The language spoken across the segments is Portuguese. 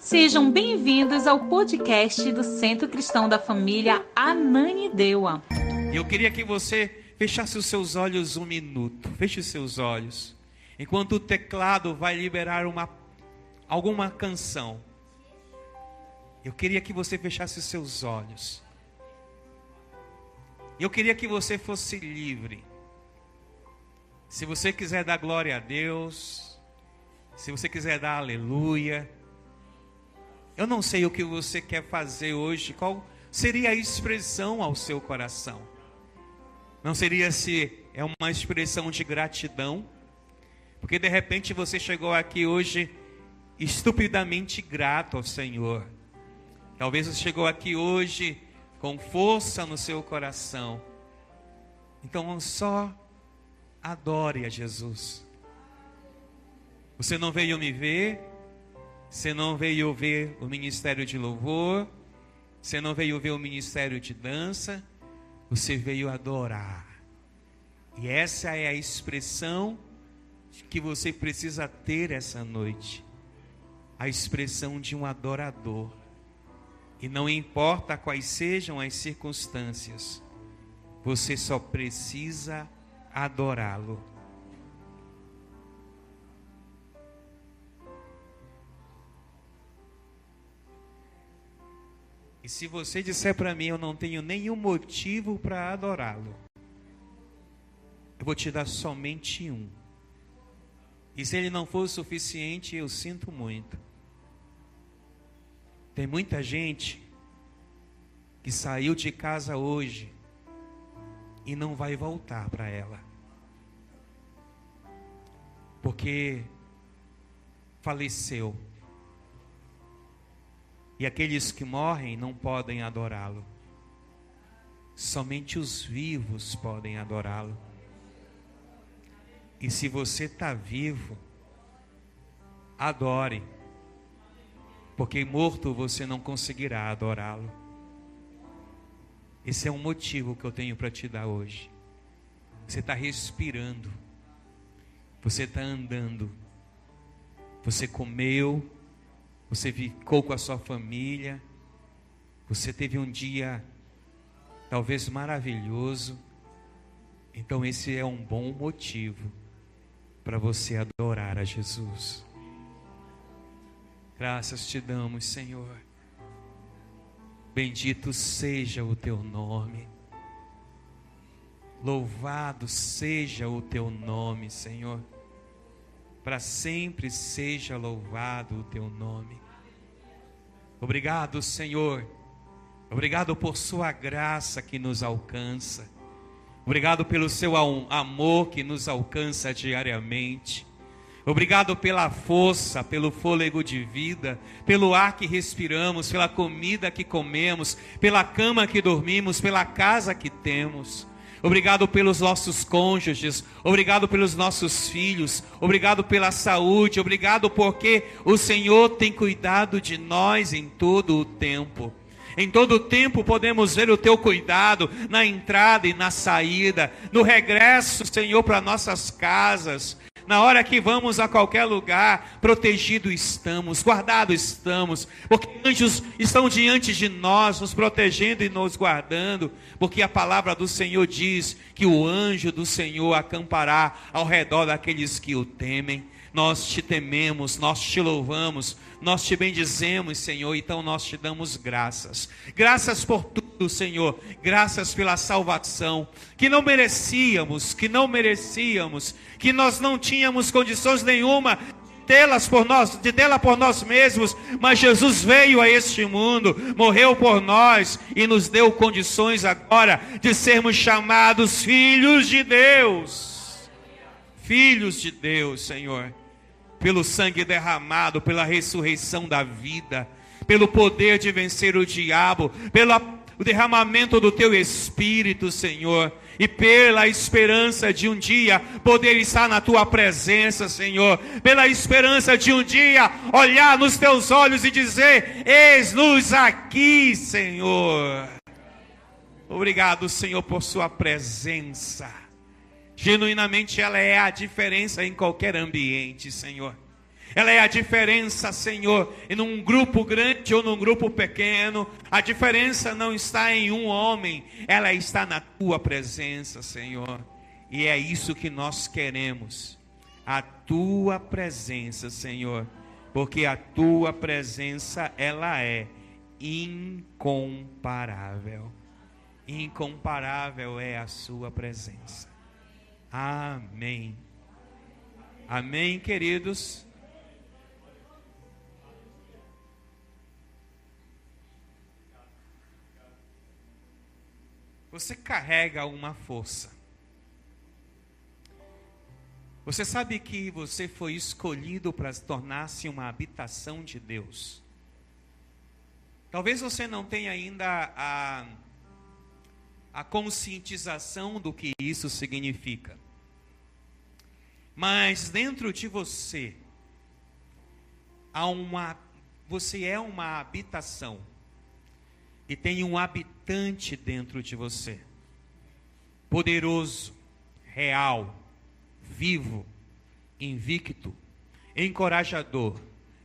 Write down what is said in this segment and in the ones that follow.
Sejam bem-vindos ao podcast do Centro Cristão da Família Ananindeua. Eu queria que você fechasse os seus olhos um minuto. Feche os seus olhos. Enquanto o teclado vai liberar alguma canção. Eu queria que você fechasse os seus olhos. Eu queria que você fosse livre. Se você quiser dar glória a Deus, se você quiser dar aleluia, eu não sei o que você quer fazer hoje, qual seria a expressão ao seu coração. Não seria se é uma expressão de gratidão, porque de repente você chegou aqui hoje estupidamente grato ao Senhor. Talvez você chegou aqui hoje com força no seu coração. Então só adore a Jesus. Você não veio me ver, você não veio ver o ministério de louvor, você não veio ver o ministério de dança, você veio adorar. E essa é a expressão que você precisa ter essa noite. A expressão de um adorador. E não importa quais sejam as circunstâncias, você só precisa adorá-lo. E se você disser para mim, eu não tenho nenhum motivo para adorá-lo, eu vou te dar somente um. E se ele não for o suficiente, eu sinto muito. Tem muita gente que saiu de casa hoje e não vai voltar para ela. Porque faleceu. E aqueles que morrem não podem adorá-lo. Somente os vivos podem adorá-lo. E se você está vivo, adore. Porque morto você não conseguirá adorá-lo. Esse é um motivo que eu tenho para te dar hoje. Você está respirando. Você está andando. Você comeu. Você ficou com a sua família. Você teve um dia talvez maravilhoso. Então esse é um bom motivo para você adorar a Jesus. Graças te damos, Senhor. Bendito seja o teu nome. Louvado seja o teu nome, Senhor. Para sempre seja louvado o teu nome. Obrigado, Senhor. Obrigado por sua graça que nos alcança. Obrigado pelo seu amor que nos alcança diariamente. Obrigado pela força, pelo fôlego de vida, pelo ar que respiramos, pela comida que comemos, pela cama que dormimos, pela casa que temos. Obrigado pelos nossos cônjuges, obrigado pelos nossos filhos, obrigado pela saúde, obrigado porque o Senhor tem cuidado de nós em todo o tempo. Em todo o tempo podemos ver o teu cuidado na entrada e na saída, no regresso, Senhor, para nossas casas. Na hora que vamos a qualquer lugar, protegidos estamos, guardados estamos, porque anjos estão diante de nós, nos protegendo e nos guardando, porque a palavra do Senhor diz que o anjo do Senhor acampará ao redor daqueles que o temem. Nós te tememos, nós te louvamos, nós te bendizemos, Senhor, então nós te damos graças. Graças por tudo, Senhor, graças pela salvação, que não merecíamos, que nós não tínhamos condições nenhuma de tê-la por nós mesmos, mas Jesus veio a este mundo, morreu por nós e nos deu condições agora de sermos chamados filhos de Deus. Filhos de Deus, Senhor. Pelo sangue derramado, pela ressurreição da vida, pelo poder de vencer o diabo, pelo derramamento do teu Espírito, Senhor, e pela esperança de um dia poder estar na tua presença, Senhor, pela esperança de um dia olhar nos teus olhos e dizer: eis-nos aqui, Senhor. Obrigado, Senhor, por sua presença. Genuinamente ela é a diferença em qualquer ambiente, Senhor. Ela é a diferença, Senhor, em um grupo grande ou num grupo pequeno. A diferença não está em um homem, ela está na tua presença, Senhor. E é isso que nós queremos, a tua presença, Senhor, porque a tua presença, ela é incomparável. Incomparável é a sua presença. Amém. Amém, queridos. Você carrega uma força. Você sabe que você foi escolhido para tornar-se uma habitação de Deus. Talvez você não tenha ainda a conscientização do que isso significa. Mas dentro de você, você é uma habitação. E tem um habitante dentro de você. Poderoso, real, vivo, invicto, encorajador,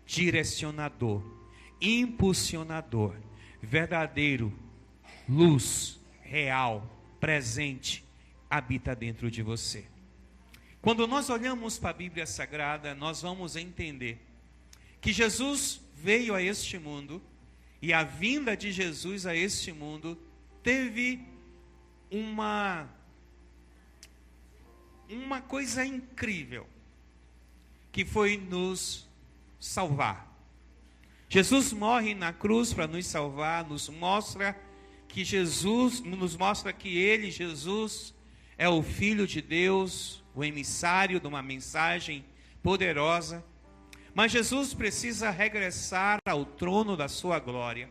direcionador, impulsionador, verdadeiro, luz, real, presente, habita dentro de você. Quando nós olhamos para a Bíblia Sagrada, nós vamos entender que Jesus veio a este mundo, e a vinda de Jesus a este mundo teve uma coisa incrível, que foi nos salvar. Jesus morre na cruz para nos salvar, nos mostra que Ele, Jesus, é o Filho de Deus, o emissário de uma mensagem poderosa. Mas Jesus precisa regressar ao trono da sua glória.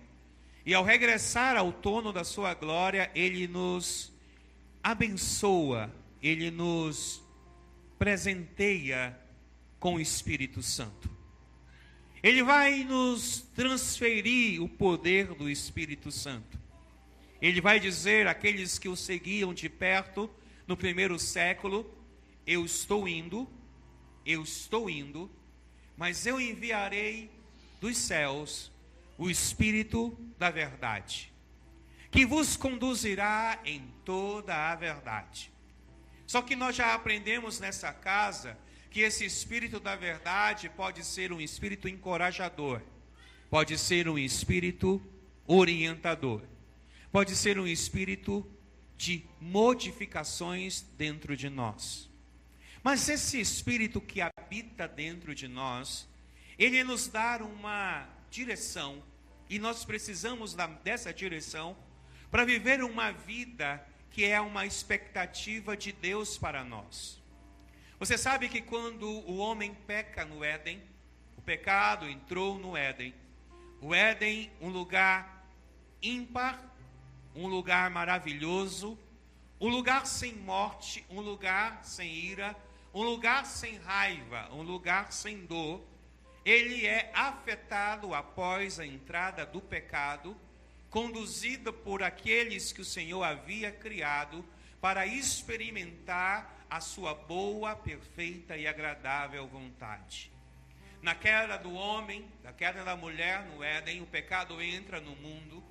E ao regressar ao trono da sua glória, Ele nos abençoa, Ele nos presenteia com o Espírito Santo. Ele vai nos transferir o poder do Espírito Santo. Ele vai dizer àqueles que o seguiam de perto no primeiro século: eu estou indo, mas eu enviarei dos céus o Espírito da verdade, que vos conduzirá em toda a verdade. Só que nós já aprendemos nessa casa que esse Espírito da verdade pode ser um Espírito encorajador, pode ser um Espírito orientador, pode ser um Espírito de modificações dentro de nós. Mas esse Espírito que habita dentro de nós, ele nos dá uma direção, e nós precisamos dessa direção para viver uma vida que é uma expectativa de Deus para nós. Você sabe que quando o homem peca no Éden, o pecado entrou no Éden. O Éden, um lugar ímpar, um lugar maravilhoso, um lugar sem morte, um lugar sem ira, um lugar sem raiva, um lugar sem dor. Ele é afetado após a entrada do pecado, conduzido por aqueles que o Senhor havia criado para experimentar a sua boa, perfeita e agradável vontade. Na queda do homem, na queda da mulher no Éden, o pecado entra no mundo,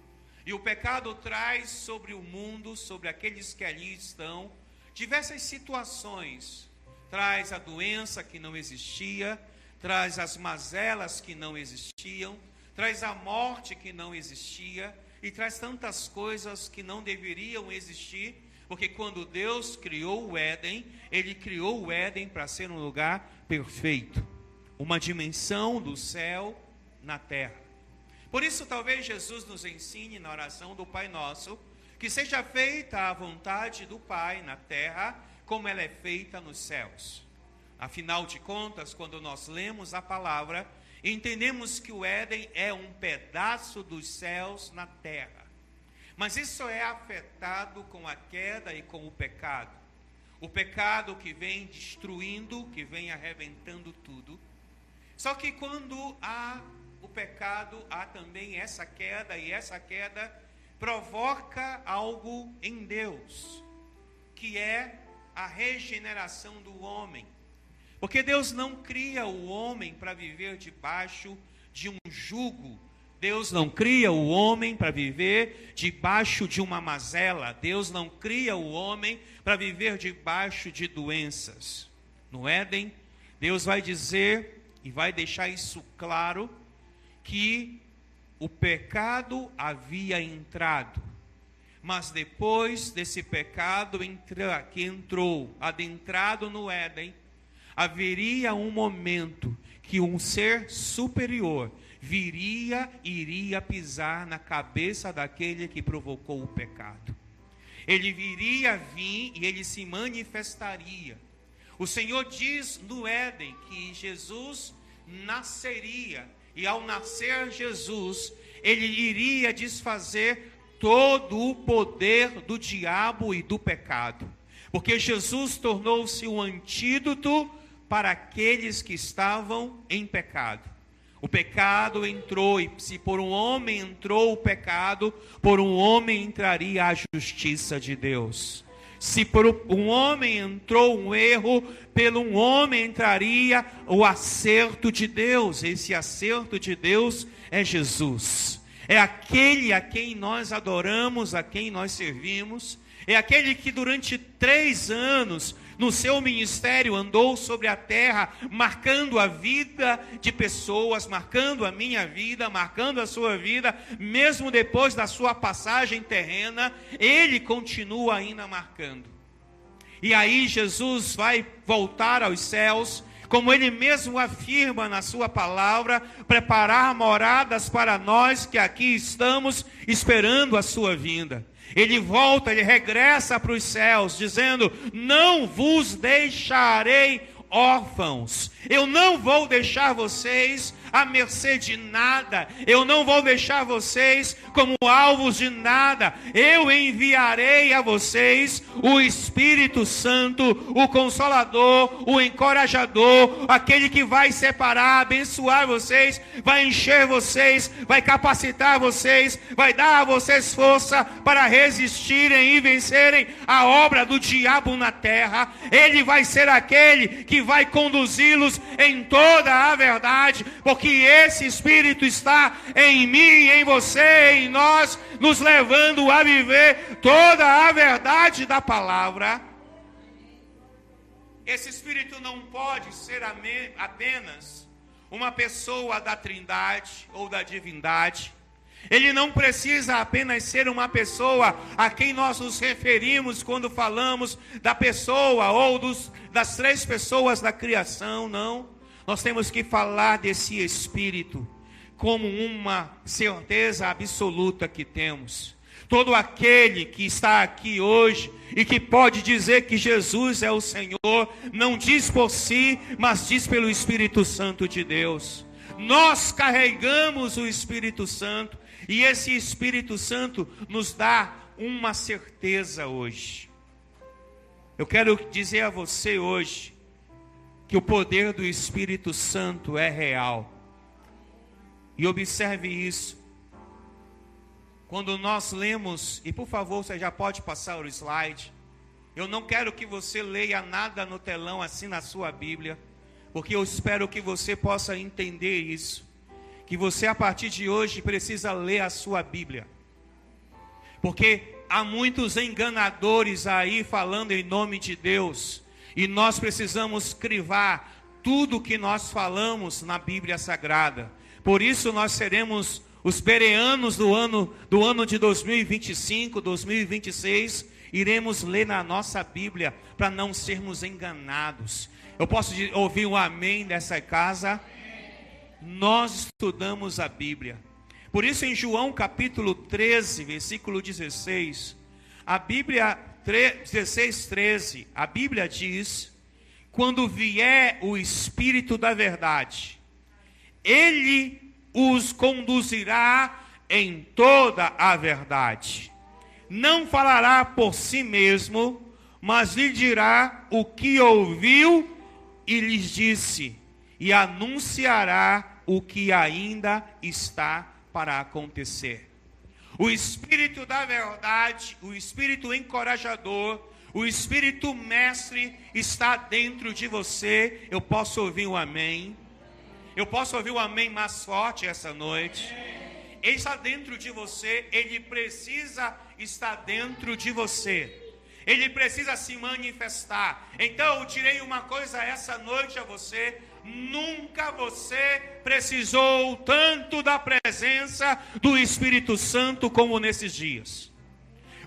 e o pecado traz sobre o mundo, sobre aqueles que ali estão, diversas situações. Traz a doença que não existia, traz as mazelas que não existiam, traz a morte que não existia, e traz tantas coisas que não deveriam existir, porque quando Deus criou o Éden, Ele criou o Éden para ser um lugar perfeito, uma dimensão do céu na terra. Por isso, talvez Jesus nos ensine na oração do Pai Nosso, que seja feita a vontade do Pai na terra, como ela é feita nos céus. Afinal de contas, quando nós lemos a palavra, entendemos que o Éden é um pedaço dos céus na terra. Mas isso é afetado com a queda e com o pecado. O pecado que vem destruindo, que vem arrebentando tudo. Só que quando há o pecado, há também essa queda, e essa queda provoca algo em Deus, que é a regeneração do homem. Porque Deus não cria o homem para viver debaixo de um jugo. Deus não cria o homem para viver debaixo de uma mazela. Deus não cria o homem para viver debaixo de doenças. No Éden, Deus vai dizer e vai deixar isso claro, que o pecado havia entrado. Mas depois desse pecado que entrou, adentrado no Éden, haveria um momento que um ser superior iria pisar na cabeça daquele que provocou o pecado. Ele viria vir e ele se manifestaria. O Senhor diz no Éden que Jesus nasceria, e ao nascer Jesus, ele iria desfazer todo o poder do diabo e do pecado. Porque Jesus tornou-se um antídoto para aqueles que estavam em pecado. O pecado entrou, e se por um homem entrou o pecado, por um homem entraria a justiça de Deus. Se por um homem entrou um erro, pelo um homem entraria o acerto de Deus. Esse acerto de Deus é Jesus. É aquele a quem nós adoramos, a quem nós servimos. É aquele que durante 3 anos, no seu ministério, andou sobre a terra, marcando a vida de pessoas, marcando a minha vida, marcando a sua vida, mesmo depois da sua passagem terrena, ele continua ainda marcando. E aí Jesus vai voltar aos céus, como ele mesmo afirma na sua palavra, preparar moradas para nós que aqui estamos esperando a sua vinda. Ele volta, ele regressa para os céus, dizendo: não vos deixarei órfãos. Eu não vou deixar vocês à mercê de nada. Eu não vou deixar vocês como alvos de nada. Eu enviarei a vocês o Espírito Santo, o Consolador, o Encorajador, aquele que vai separar, abençoar vocês, vai encher vocês, vai capacitar vocês, vai dar a vocês força para resistirem e vencerem a obra do diabo na terra. Ele vai ser aquele que vai conduzi-los em toda a verdade, porque esse Espírito está em mim, em você, em nós, nos levando a viver toda a verdade da palavra. Esse Espírito não pode ser apenas uma pessoa da Trindade ou da divindade. Ele não precisa apenas ser uma pessoa a quem nós nos referimos quando falamos da pessoa ou das 3 pessoas da criação, não. Nós temos que falar desse Espírito como uma certeza absoluta que temos. Todo aquele que está aqui hoje e que pode dizer que Jesus é o Senhor, não diz por si, mas diz pelo Espírito Santo de Deus. Nós carregamos o Espírito Santo, e esse Espírito Santo nos dá uma certeza hoje. Eu quero dizer a você hoje que o poder do Espírito Santo é real. E observe isso. Quando nós lemos, e por favor, você já pode passar o slide. Eu não quero que você leia nada no telão assim na sua Bíblia, porque eu espero que você possa entender isso. Que você a partir de hoje precisa ler a sua Bíblia. Porque há muitos enganadores aí falando em nome de Deus. E nós precisamos crivar tudo que nós falamos na Bíblia Sagrada. Por isso nós seremos os bereanos do ano de 2025, 2026. Iremos ler na nossa Bíblia para não sermos enganados. Eu posso ouvir um amém dessa casa? Nós estudamos a Bíblia. Por isso em João capítulo 13, versículo 16, a Bíblia 16:13, a Bíblia diz: quando vier o Espírito da verdade, ele os conduzirá em toda a verdade. Não falará por si mesmo, mas lhe dirá o que ouviu e lhes disse, e anunciará o que ainda está para acontecer. O Espírito da verdade, o Espírito encorajador, O Espírito Mestre está dentro de você. Eu posso ouvir um amém? Eu posso ouvir um amém mais forte essa noite? Ele está dentro de você, ele precisa estar dentro de você. Ele precisa se manifestar. Então eu tirei uma coisa essa noite a você. Nunca você precisou tanto da presença do Espírito Santo como nesses dias.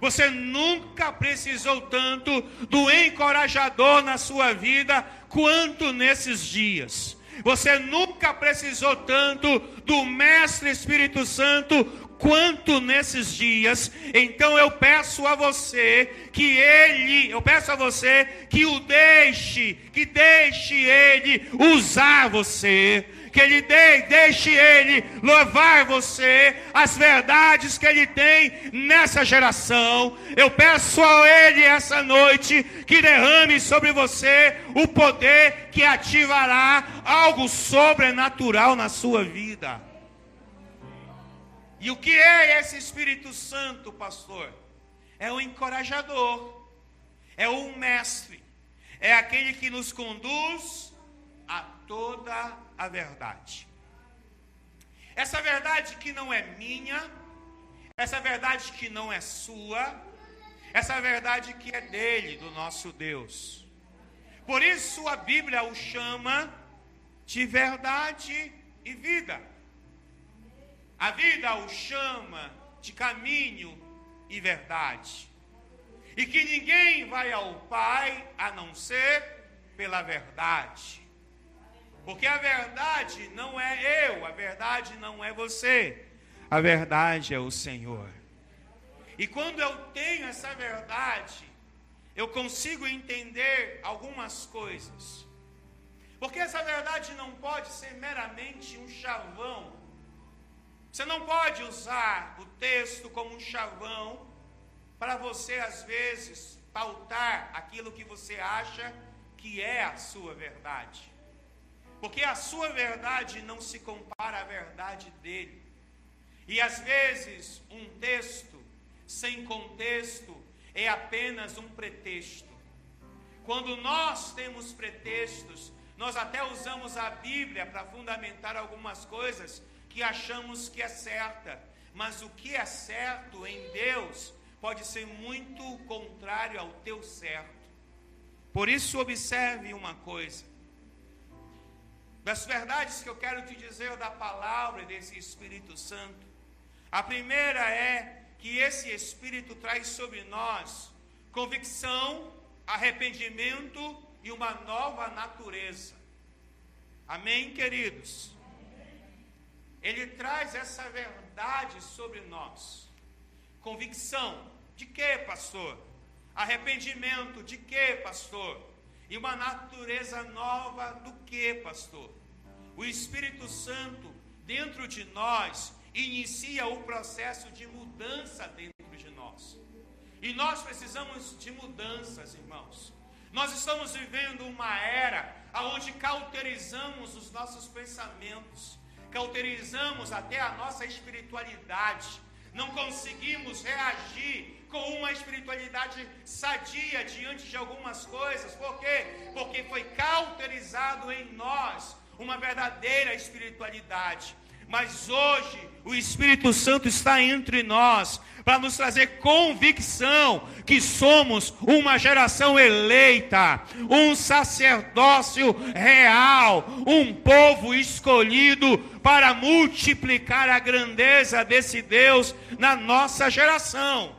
Você nunca precisou tanto do encorajador na sua vida quanto nesses dias. Você nunca precisou tanto do Mestre Espírito Santo quanto nesses dias. Então eu peço a você que deixe ele usar você, que ele deixe ele louvar você, as verdades que ele tem nessa geração. Eu peço a ele essa noite que derrame sobre você o poder que ativará algo sobrenatural na sua vida. E o que é esse Espírito Santo, pastor? É o encorajador, é o mestre, é aquele que nos conduz a toda a verdade. Essa verdade que não é minha, essa verdade que não é sua, essa verdade que é dele, do nosso Deus. Por isso a Bíblia o chama de verdade e vida. A vida o chama de caminho e verdade. E que ninguém vai ao Pai a não ser pela verdade. Porque a verdade não é eu, a verdade não é você. A verdade é o Senhor. E quando eu tenho essa verdade, eu consigo entender algumas coisas. Porque essa verdade não pode ser meramente um chavão. Você não pode usar o texto como um chavão para você, às vezes, pautar aquilo que você acha que é a sua verdade. Porque a sua verdade não se compara à verdade dele. E, às vezes, um texto sem contexto é apenas um pretexto. Quando nós temos pretextos, nós até usamos a Bíblia para fundamentar algumas coisas que achamos que é certa, mas o que é certo em Deus pode ser muito contrário ao teu certo. Por isso observe uma coisa, das verdades que eu quero te dizer da palavra e desse Espírito Santo. A primeira é que esse Espírito traz sobre nós convicção, arrependimento e uma nova natureza. Amém, queridos? Ele traz essa verdade sobre nós. Convicção. De quê, pastor? Arrependimento. De quê, pastor? E uma natureza nova do quê, pastor? O Espírito Santo dentro de nós inicia o processo de mudança dentro de nós. E nós precisamos de mudanças, irmãos. Nós estamos vivendo uma era onde cauterizamos os nossos pensamentos. Cauterizamos até a nossa espiritualidade, não conseguimos reagir com uma espiritualidade sadia diante de algumas coisas. Por quê? Porque foi cauterizado em nós uma verdadeira espiritualidade. Mas hoje o Espírito Santo está entre nós para nos trazer convicção que somos uma geração eleita, um sacerdócio real, um povo escolhido para multiplicar a grandeza desse Deus na nossa geração.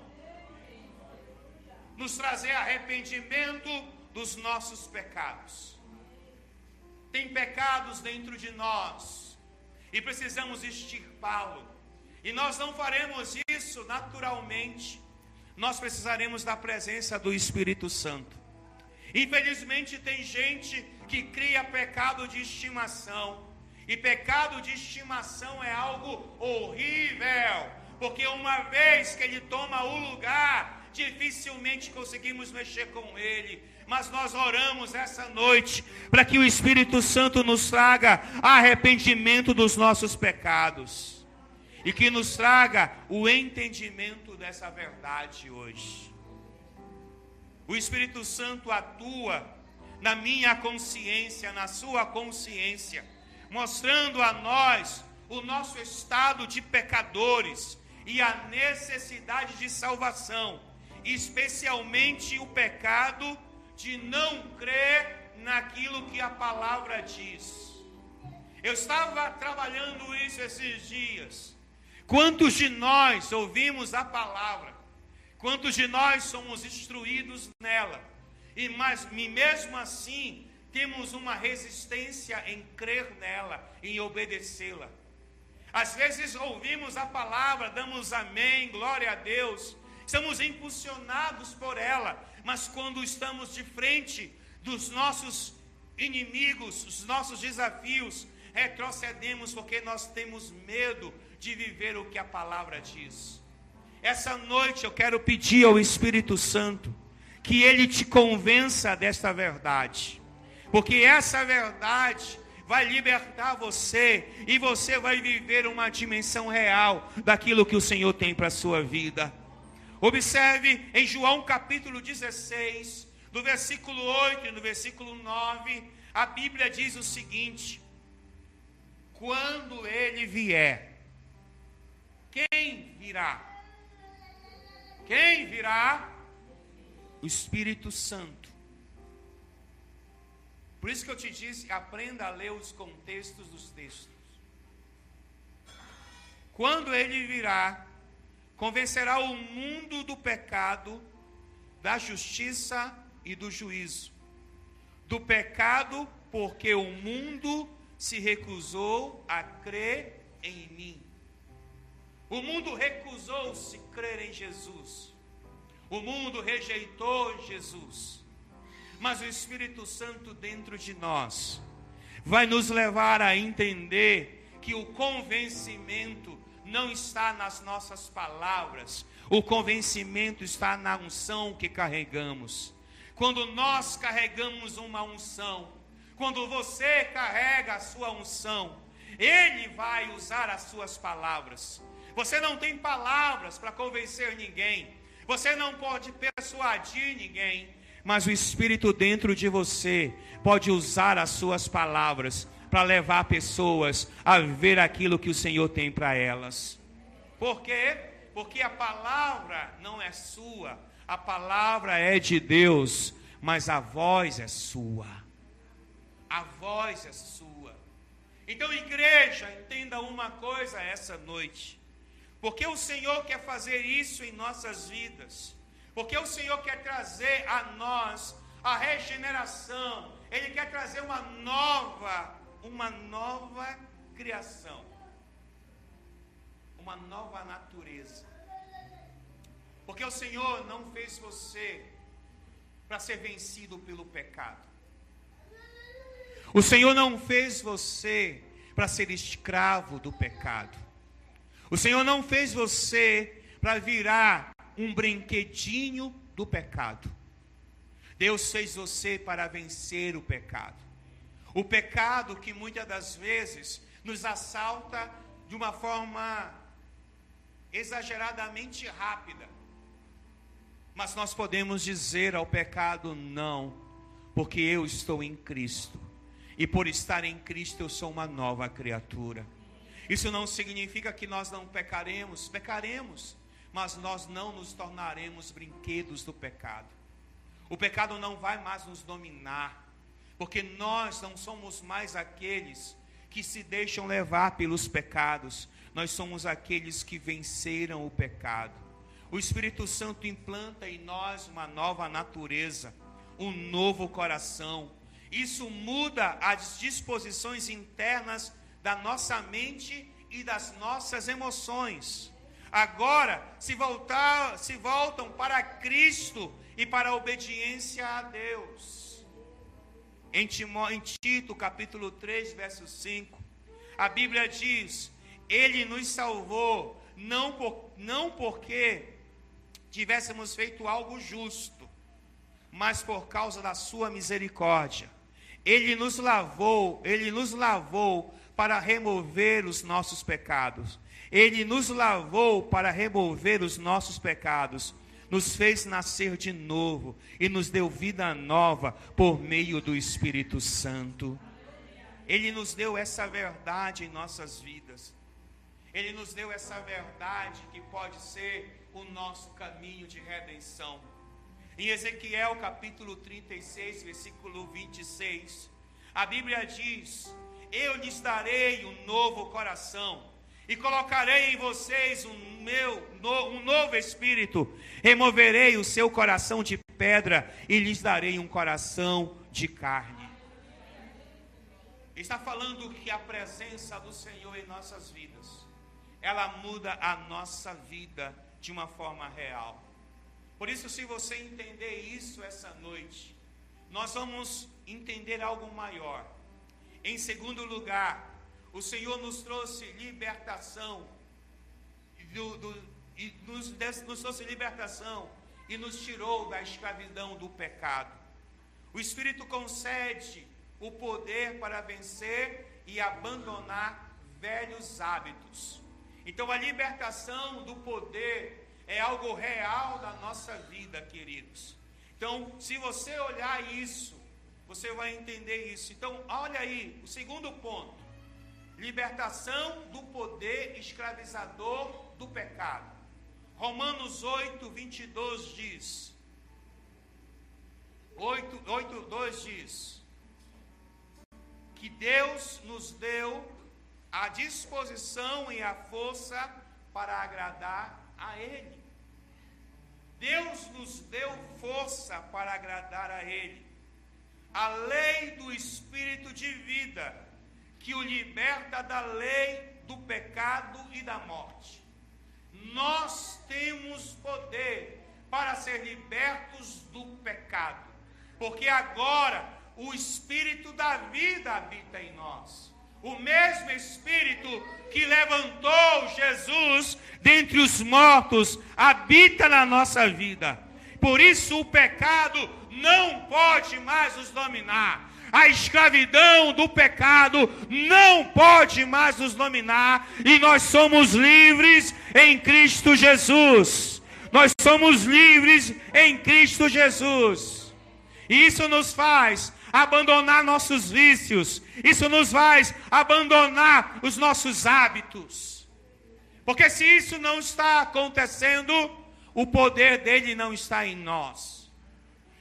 Nos trazer arrependimento dos nossos pecados. Tem pecados dentro de nós e precisamos extirpá-lo. E nós não faremos isso naturalmente. Nós precisaremos da presença do Espírito Santo. Infelizmente tem gente que cria pecado de estimação. E pecado de estimação é algo horrível. Porque uma vez que ele toma o lugar, dificilmente conseguimos mexer com ele. Mas nós oramos essa noite para que o Espírito Santo nos traga arrependimento dos nossos pecados. E que nos traga o entendimento dessa verdade hoje. O Espírito Santo atua na minha consciência, na sua consciência, mostrando a nós o nosso estado de pecadores e a necessidade de salvação, especialmente o pecado de não crer naquilo que a palavra diz. Eu estava trabalhando isso esses dias. Quantos de nós ouvimos a palavra? Quantos de nós somos instruídos nela? E mesmo assim, temos uma resistência em crer nela, em obedecê-la. Às vezes ouvimos a palavra, damos amém, glória a Deus, estamos impulsionados por ela, mas quando estamos de frente dos nossos inimigos, os nossos desafios, retrocedemos porque nós temos medo de viver o que a palavra diz. Essa noite eu quero pedir ao Espírito Santo que ele te convença desta verdade, porque essa verdade vai libertar você e você vai viver uma dimensão real daquilo que o Senhor tem para a sua vida. Observe em João capítulo 16, do versículo 8 e no versículo 9, a Bíblia diz o seguinte: quando ele vier, quem virá? Quem virá? O Espírito Santo. Por isso que eu te disse, aprenda a ler os contextos dos textos. Quando ele virá, convencerá o mundo do pecado, da justiça e do juízo. Do pecado, porque o mundo se recusou a crer em mim. O mundo recusou-se crer em Jesus. O mundo rejeitou Jesus. Mas o Espírito Santo dentro de nós vai nos levar a entender que o convencimento não está nas nossas palavras. O convencimento está na unção que carregamos. Quando nós carregamos uma unção, quando você carrega a sua unção, Ele vai usar as suas palavras. Você não tem palavras para convencer ninguém. Você não pode persuadir ninguém. Mas o Espírito dentro de você pode usar as suas palavras para levar pessoas a ver aquilo que o Senhor tem para elas. Por quê? Porque a palavra não é sua. A palavra é de Deus, mas a voz é sua. A voz é sua. Então, igreja, entenda uma coisa essa noite. Porque o Senhor quer fazer isso em nossas vidas. Porque o Senhor quer trazer a nós a regeneração. Ele quer trazer uma nova criação. Uma nova natureza. Porque o Senhor não fez você para ser vencido pelo pecado. O Senhor não fez você para ser escravo do pecado. O Senhor não fez você para virar um brinquedinho do pecado. Deus fez você para vencer o pecado. O pecado que muitas das vezes nos assalta de uma forma exageradamente rápida. Mas nós podemos dizer ao pecado não, porque eu estou em Cristo. E por estar em Cristo eu sou uma nova criatura. Isso não significa que nós não pecaremos, mas nós não nos tornaremos brinquedos do pecado. O pecado não vai mais nos dominar, porque nós não somos mais aqueles que se deixam levar pelos pecados. Nós somos aqueles que venceram o pecado. O Espírito Santo implanta em nós uma nova natureza, um novo coração. Isso muda as disposições internas da nossa mente e das nossas emoções. Agora se voltam para Cristo e para a obediência a Deus. Em Tito capítulo 3, verso 5, a Bíblia diz: Ele nos salvou não porque tivéssemos feito algo justo, mas por causa da sua misericórdia. Ele nos lavou para remover os nossos pecados. Ele nos lavou para remover os nossos pecados, nos fez nascer de novo e nos deu vida nova por meio do Espírito Santo. Ele nos deu essa verdade em nossas vidas. Ele nos deu essa verdade que pode ser o nosso caminho de redenção. Em Ezequiel capítulo 36, versículo 26, a Bíblia diz: eu lhes darei um novo coração e colocarei em vocês um novo espírito. Removerei o seu coração de pedra e lhes darei um coração de carne. Está falando que a presença do Senhor em nossas vidas, ela muda a nossa vida de uma forma real. Por isso, se você entender isso essa noite, nós vamos entender algo maior. Em segundo lugar, o Senhor nos trouxe libertação, nos trouxe libertação e nos tirou da escravidão do pecado. O Espírito concede o poder para vencer e abandonar velhos hábitos. Então a libertação do poder é algo real da nossa vida, queridos. Então, se você olhar isso, você vai entender isso. Então, olha aí, o segundo ponto. Libertação do poder escravizador do pecado. Romanos 8, 22 diz. 8:2 diz que Deus nos deu a disposição e a força para agradar a Ele. Deus nos deu força para agradar a Ele. A lei do Espírito de vida, que o liberta da lei do pecado e da morte. Nós temos poder para ser libertos do pecado, porque agora o Espírito da vida habita em nós. O mesmo Espírito que levantou Jesus dentre os mortos habita na nossa vida. Por isso o pecado não pode mais nos dominar. A escravidão do pecado não pode mais nos dominar. E nós somos livres em Cristo Jesus. Nós somos livres em Cristo Jesus. E isso nos faz abandonar nossos vícios. Isso nos faz abandonar os nossos hábitos. Porque se isso não está acontecendo, o poder dele não está em nós.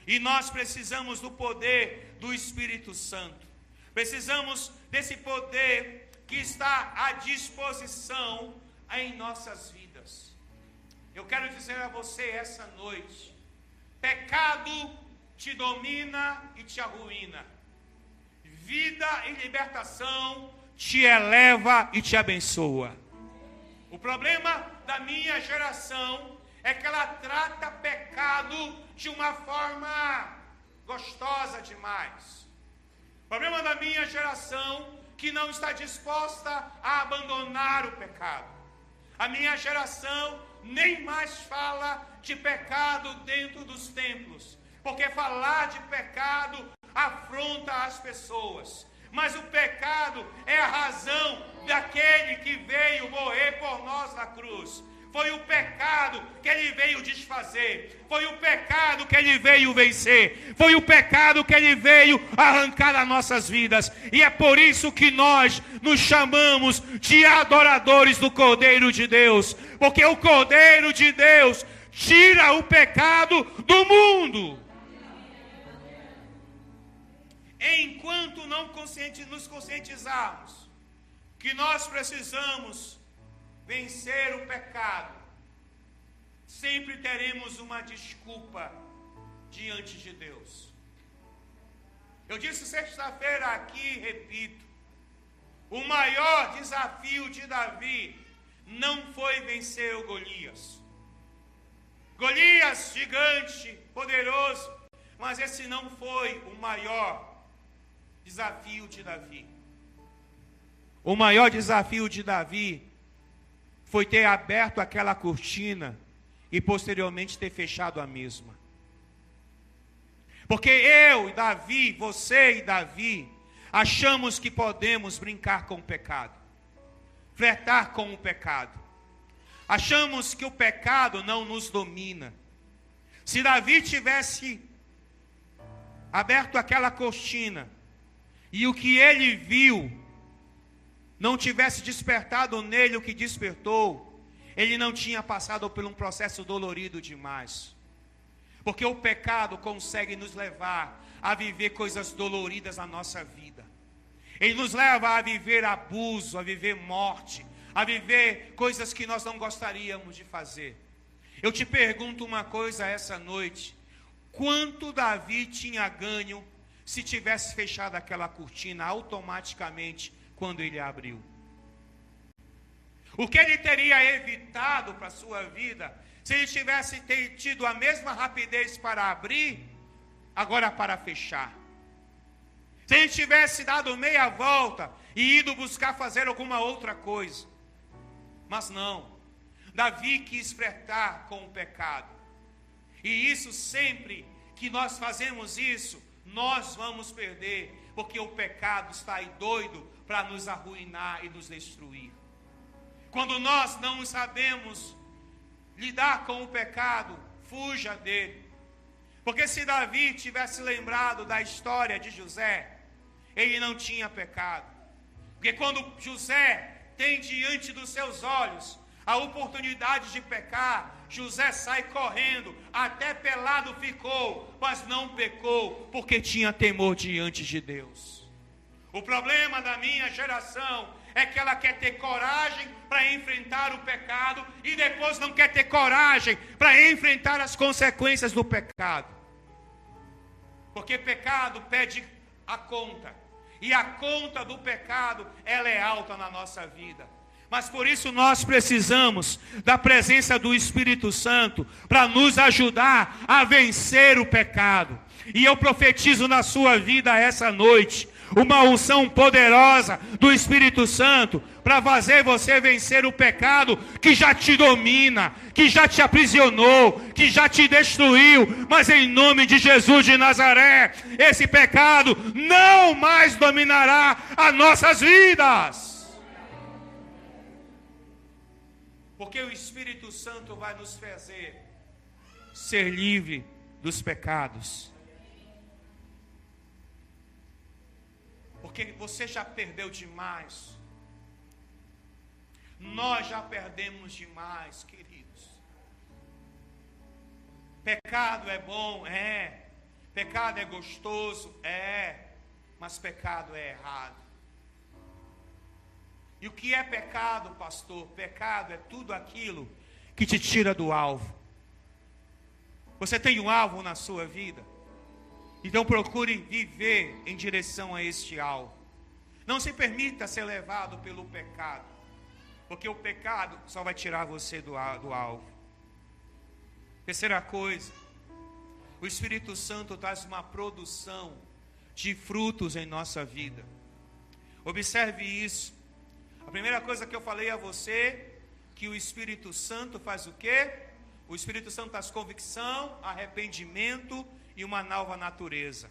E nós precisamos do poder do Espírito Santo. Precisamos desse poder que está à disposição em nossas vidas. Eu quero dizer a você essa noite: pecado te domina e te arruína. Vida e libertação te eleva e te abençoa. O problema da minha geração é que ela trata pecado de uma forma gostosa demais. O problema da minha geração que não está disposta a abandonar o pecado. A minha geração nem mais fala de pecado dentro dos templos, porque falar de pecado afronta as pessoas. Mas o pecado é a razão daquele que veio morrer por nós na cruz. Foi o pecado que ele veio desfazer. Foi o pecado que ele veio vencer. Foi o pecado que ele veio arrancar das nossas vidas. E é por isso que nós nos chamamos de adoradores do Cordeiro de Deus. Porque o Cordeiro de Deus tira o pecado do mundo. Enquanto não nos conscientizarmos que nós precisamos vencer o pecado, sempre teremos uma desculpa diante de Deus. Eu disse sexta-feira aqui, repito, o maior desafio de Davi não foi vencer o Golias. Golias, gigante, poderoso, mas esse não foi o maior desafio de Davi. O maior desafio de Davi foi ter aberto aquela cortina e posteriormente ter fechado a mesma. Porque eu e Davi, você e Davi, achamos que podemos brincar com o pecado, flertar com o pecado. Achamos que o pecado não nos domina. Se Davi tivesse aberto aquela cortina e o que ele viu não tivesse despertado nele o que despertou, ele não tinha passado por um processo dolorido demais. Porque o pecado consegue nos levar a viver coisas doloridas na nossa vida. Ele nos leva a viver abuso, a viver morte, a viver coisas que nós não gostaríamos de fazer. Eu te pergunto uma coisa essa noite: quanto Davi tinha ganho se tivesse fechado aquela cortina automaticamente quando ele abriu? O que ele teria evitado para a sua vida se ele tivesse tido a mesma rapidez para abrir, agora para fechar? Se ele tivesse dado meia volta e ido buscar fazer alguma outra coisa. Mas não. Davi quis flertar com o pecado. E isso sempre que nós fazemos isso, nós vamos perder. Porque o pecado está aí doido para nos arruinar e nos destruir. Quando nós não sabemos lidar com o pecado, fuja dele. Porque se Davi tivesse lembrado da história de José, ele não tinha pecado. Porque quando José tem diante dos seus olhos a oportunidade de pecar, José sai correndo, até pelado ficou, mas não pecou, porque tinha temor diante de Deus. O problema da minha geração é que ela quer ter coragem para enfrentar o pecado e depois não quer ter coragem para enfrentar as consequências do pecado. Porque pecado pede a conta, e a conta do pecado, ela é alta na nossa vida. Mas por isso nós precisamos da presença do Espírito Santo para nos ajudar a vencer o pecado. E eu profetizo na sua vida essa noite uma unção poderosa do Espírito Santo para fazer você vencer o pecado que já te domina, que já te aprisionou, que já te destruiu. Mas em nome de Jesus de Nazaré, esse pecado não mais dominará as nossas vidas. Porque o Espírito Santo vai nos fazer ser livre dos pecados. Porque você já perdeu demais. Nós já perdemos demais, queridos. Pecado é bom? É. Pecado é gostoso? É. Mas pecado é errado. E o que é pecado, pastor? Pecado é tudo aquilo que te tira do alvo. Você tem um alvo na sua vida? Então procure viver em direção a este alvo. Não se permita ser levado pelo pecado, porque o pecado só vai tirar você do alvo. Terceira coisa, o Espírito Santo traz uma produção de frutos em nossa vida. Observe isso. A primeira coisa que eu falei a você, que o Espírito Santo faz o quê? O Espírito Santo traz convicção, arrependimento e uma nova natureza.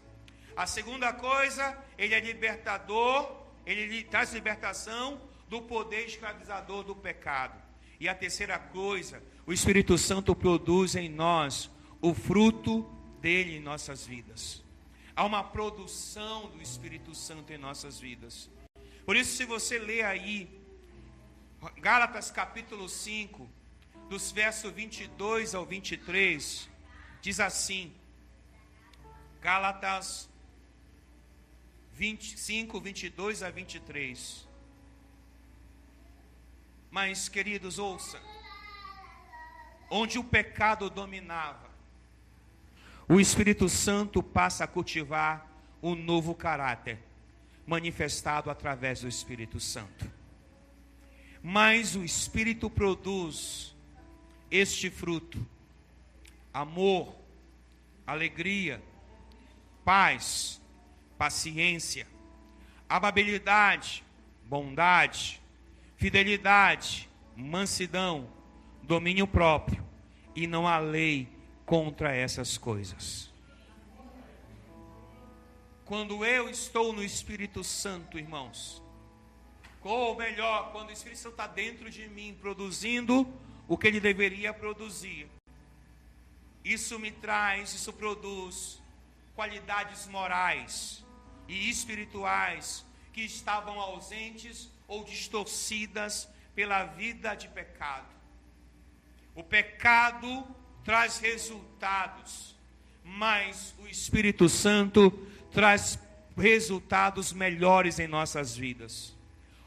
A segunda coisa, ele é libertador, ele traz libertação do poder escravizador do pecado. E a terceira coisa, o Espírito Santo produz em nós o fruto dele em nossas vidas. Há uma produção do Espírito Santo em nossas vidas. Por isso, se você ler aí Gálatas capítulo 5, dos versos 22 ao 23, diz assim, Gálatas 5, 22 a 23. Mas, queridos, ouça, onde o pecado dominava, o Espírito Santo passa a cultivar um novo caráter, manifestado através do Espírito Santo. Mas o Espírito produz este fruto: amor, alegria, paz, paciência, amabilidade, bondade, fidelidade, mansidão, domínio próprio, e não há lei contra essas coisas. Quando eu estou no Espírito Santo, irmãos, ou melhor, quando o Espírito Santo está dentro de mim, produzindo o que ele deveria produzir, isso produz qualidades morais e espirituais que estavam ausentes ou distorcidas pela vida de pecado. O pecado traz resultados, mas o Espírito Santo traz resultados melhores em nossas vidas.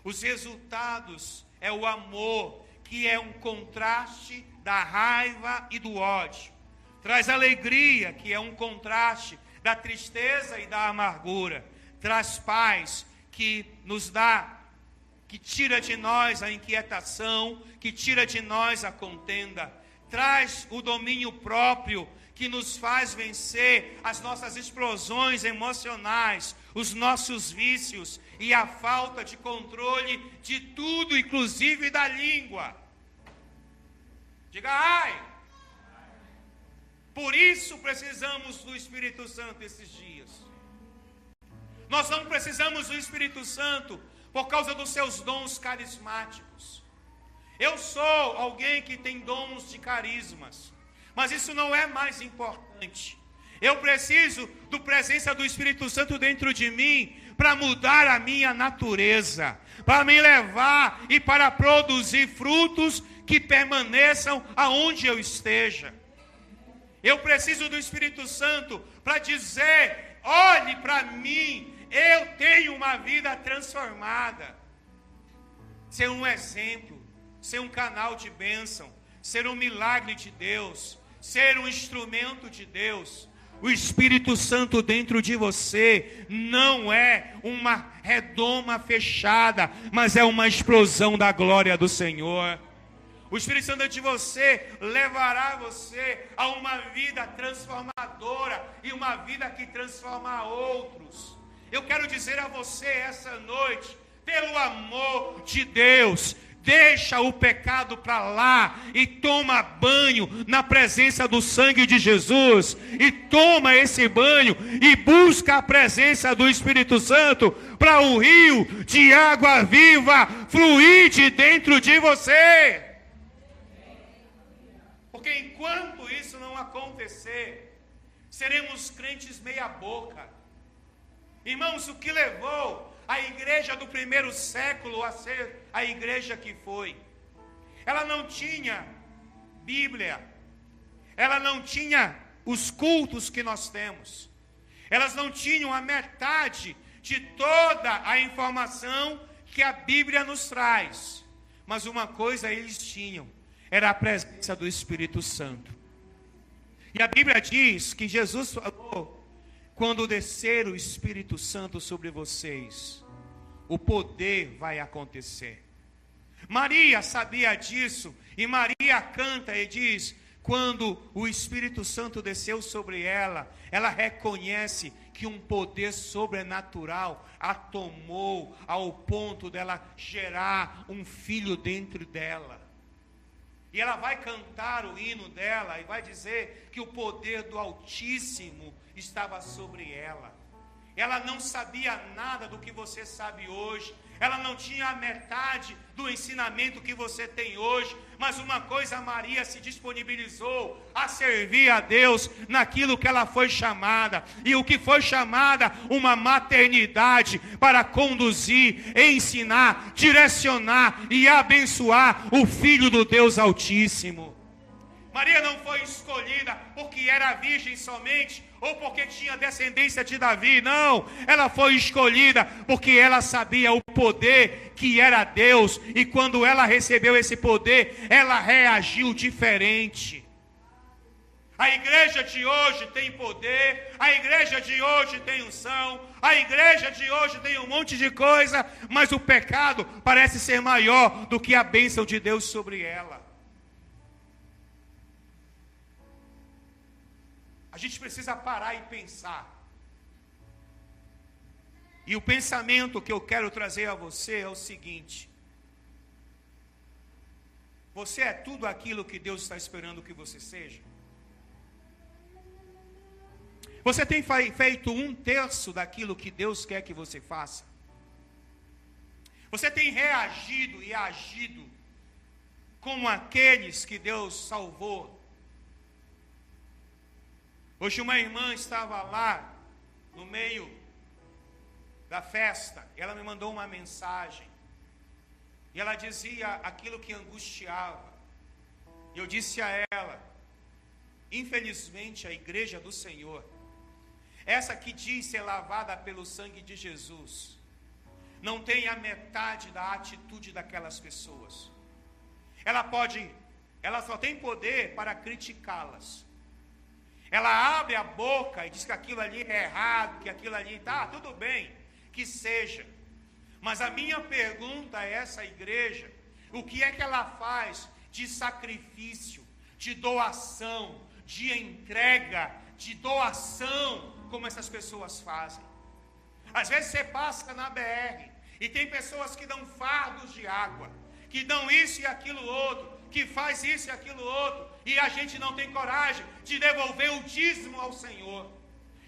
Os resultados é o amor, que é um contraste da raiva e do ódio. Traz alegria, que é um contraste da tristeza e da amargura. Traz paz, que nos dá, que tira de nós a inquietação, que tira de nós a contenda. Traz o domínio próprio, que nos faz vencer as nossas explosões emocionais, os nossos vícios e a falta de controle de tudo, inclusive da língua. Diga ai! Por isso precisamos do Espírito Santo esses dias. Nós não precisamos do Espírito Santo por causa dos seus dons carismáticos. Eu sou alguém que tem dons de carismas, mas isso não é mais importante. Eu preciso da presença do Espírito Santo dentro de mim para mudar a minha natureza, para me levar e para produzir frutos que permaneçam aonde eu esteja. Eu preciso do Espírito Santo para dizer: olhe para mim, eu tenho uma vida transformada. Ser um exemplo, ser um canal de bênção, ser um milagre de Deus, ser um instrumento de Deus. O Espírito Santo dentro de você não é uma redoma fechada, mas é uma explosão da glória do Senhor. O Espírito Santo de você levará você a uma vida transformadora e uma vida que transforma outros. Eu quero dizer a você essa noite, pelo amor de Deus, deixa o pecado para lá e toma banho na presença do sangue de Jesus. E toma esse banho e busca a presença do Espírito Santo para o rio de água viva fluir de dentro de você. Porque enquanto isso não acontecer, seremos crentes meia boca. Irmãos, o que levou a igreja do primeiro século a ser a igreja que foi? Ela não tinha Bíblia, ela não tinha os cultos que nós temos, elas não tinham a metade de toda a informação que a Bíblia nos traz. Mas uma coisa eles tinham, era a presença do Espírito Santo. E a Bíblia diz que Jesus falou: quando descer o Espírito Santo sobre vocês, o poder vai acontecer. Maria sabia disso, e Maria canta e diz: quando o Espírito Santo desceu sobre ela, ela reconhece que um poder sobrenatural a tomou ao ponto dela gerar um filho dentro dela. E ela vai cantar o hino dela e vai dizer que o poder do Altíssimo estava sobre ela. Ela não sabia nada do que você sabe hoje. Ela não tinha a metade do ensinamento que você tem hoje. Mas uma coisa, Maria se disponibilizou a servir a Deus naquilo que ela foi chamada. E o que foi chamada? Uma maternidade para conduzir, ensinar, direcionar e abençoar o Filho do Deus Altíssimo. Maria não foi escolhida porque era virgem somente, ou porque tinha descendência de Davi, não. Ela foi escolhida porque ela sabia o poder que era Deus, e quando ela recebeu esse poder, ela reagiu diferente. A igreja de hoje tem poder, a igreja de hoje tem unção, a igreja de hoje tem um monte de coisa, mas o pecado parece ser maior do que a bênção de Deus sobre ela. A gente precisa parar e pensar. E o pensamento que eu quero trazer a você é o seguinte: você é tudo aquilo que Deus está esperando que você seja? Você tem feito 1/3 daquilo que Deus quer que você faça? Você tem reagido e agido como aqueles que Deus salvou? Hoje uma irmã estava lá no meio da festa, e ela me mandou uma mensagem, e ela dizia aquilo que angustiava. Eu disse a ela: infelizmente a igreja do Senhor, essa que diz ser lavada pelo sangue de Jesus, não tem a metade da atitude daquelas pessoas. Ela só tem poder para criticá-las. Ela abre a boca e diz que aquilo ali é errado, que aquilo ali está tudo bem, que seja. Mas a minha pergunta a essa igreja: o que é que ela faz de sacrifício, de doação, de entrega, de doação, como essas pessoas fazem? Às vezes você passa na BR e tem pessoas que dão fardos de água, que dão isso e aquilo outro, que faz isso e aquilo outro, e a gente não tem coragem de devolver o dízimo ao Senhor.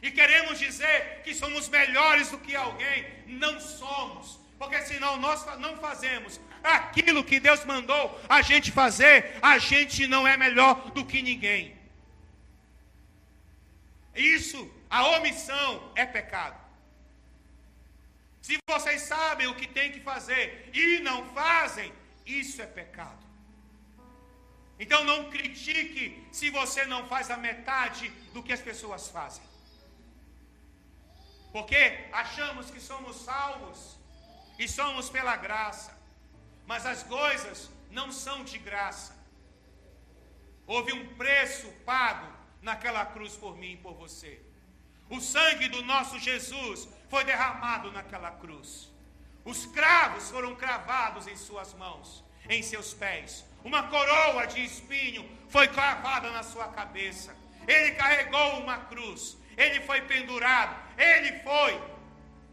E queremos dizer que somos melhores do que alguém. Não somos, porque senão nós não fazemos aquilo que Deus mandou a gente fazer, a gente não é melhor do que ninguém. Isso, a omissão é pecado. Se vocês sabem o que tem que fazer e não fazem, isso é pecado. Então não critique se você não faz a metade do que as pessoas fazem. Porque achamos que somos salvos e somos pela graça. Mas as coisas não são de graça. Houve um preço pago naquela cruz por mim e por você. O sangue do nosso Jesus foi derramado naquela cruz. Os cravos foram cravados em suas mãos, em seus pés. Uma coroa de espinho foi cravada na sua cabeça. Ele carregou uma cruz. Ele foi pendurado. Ele foi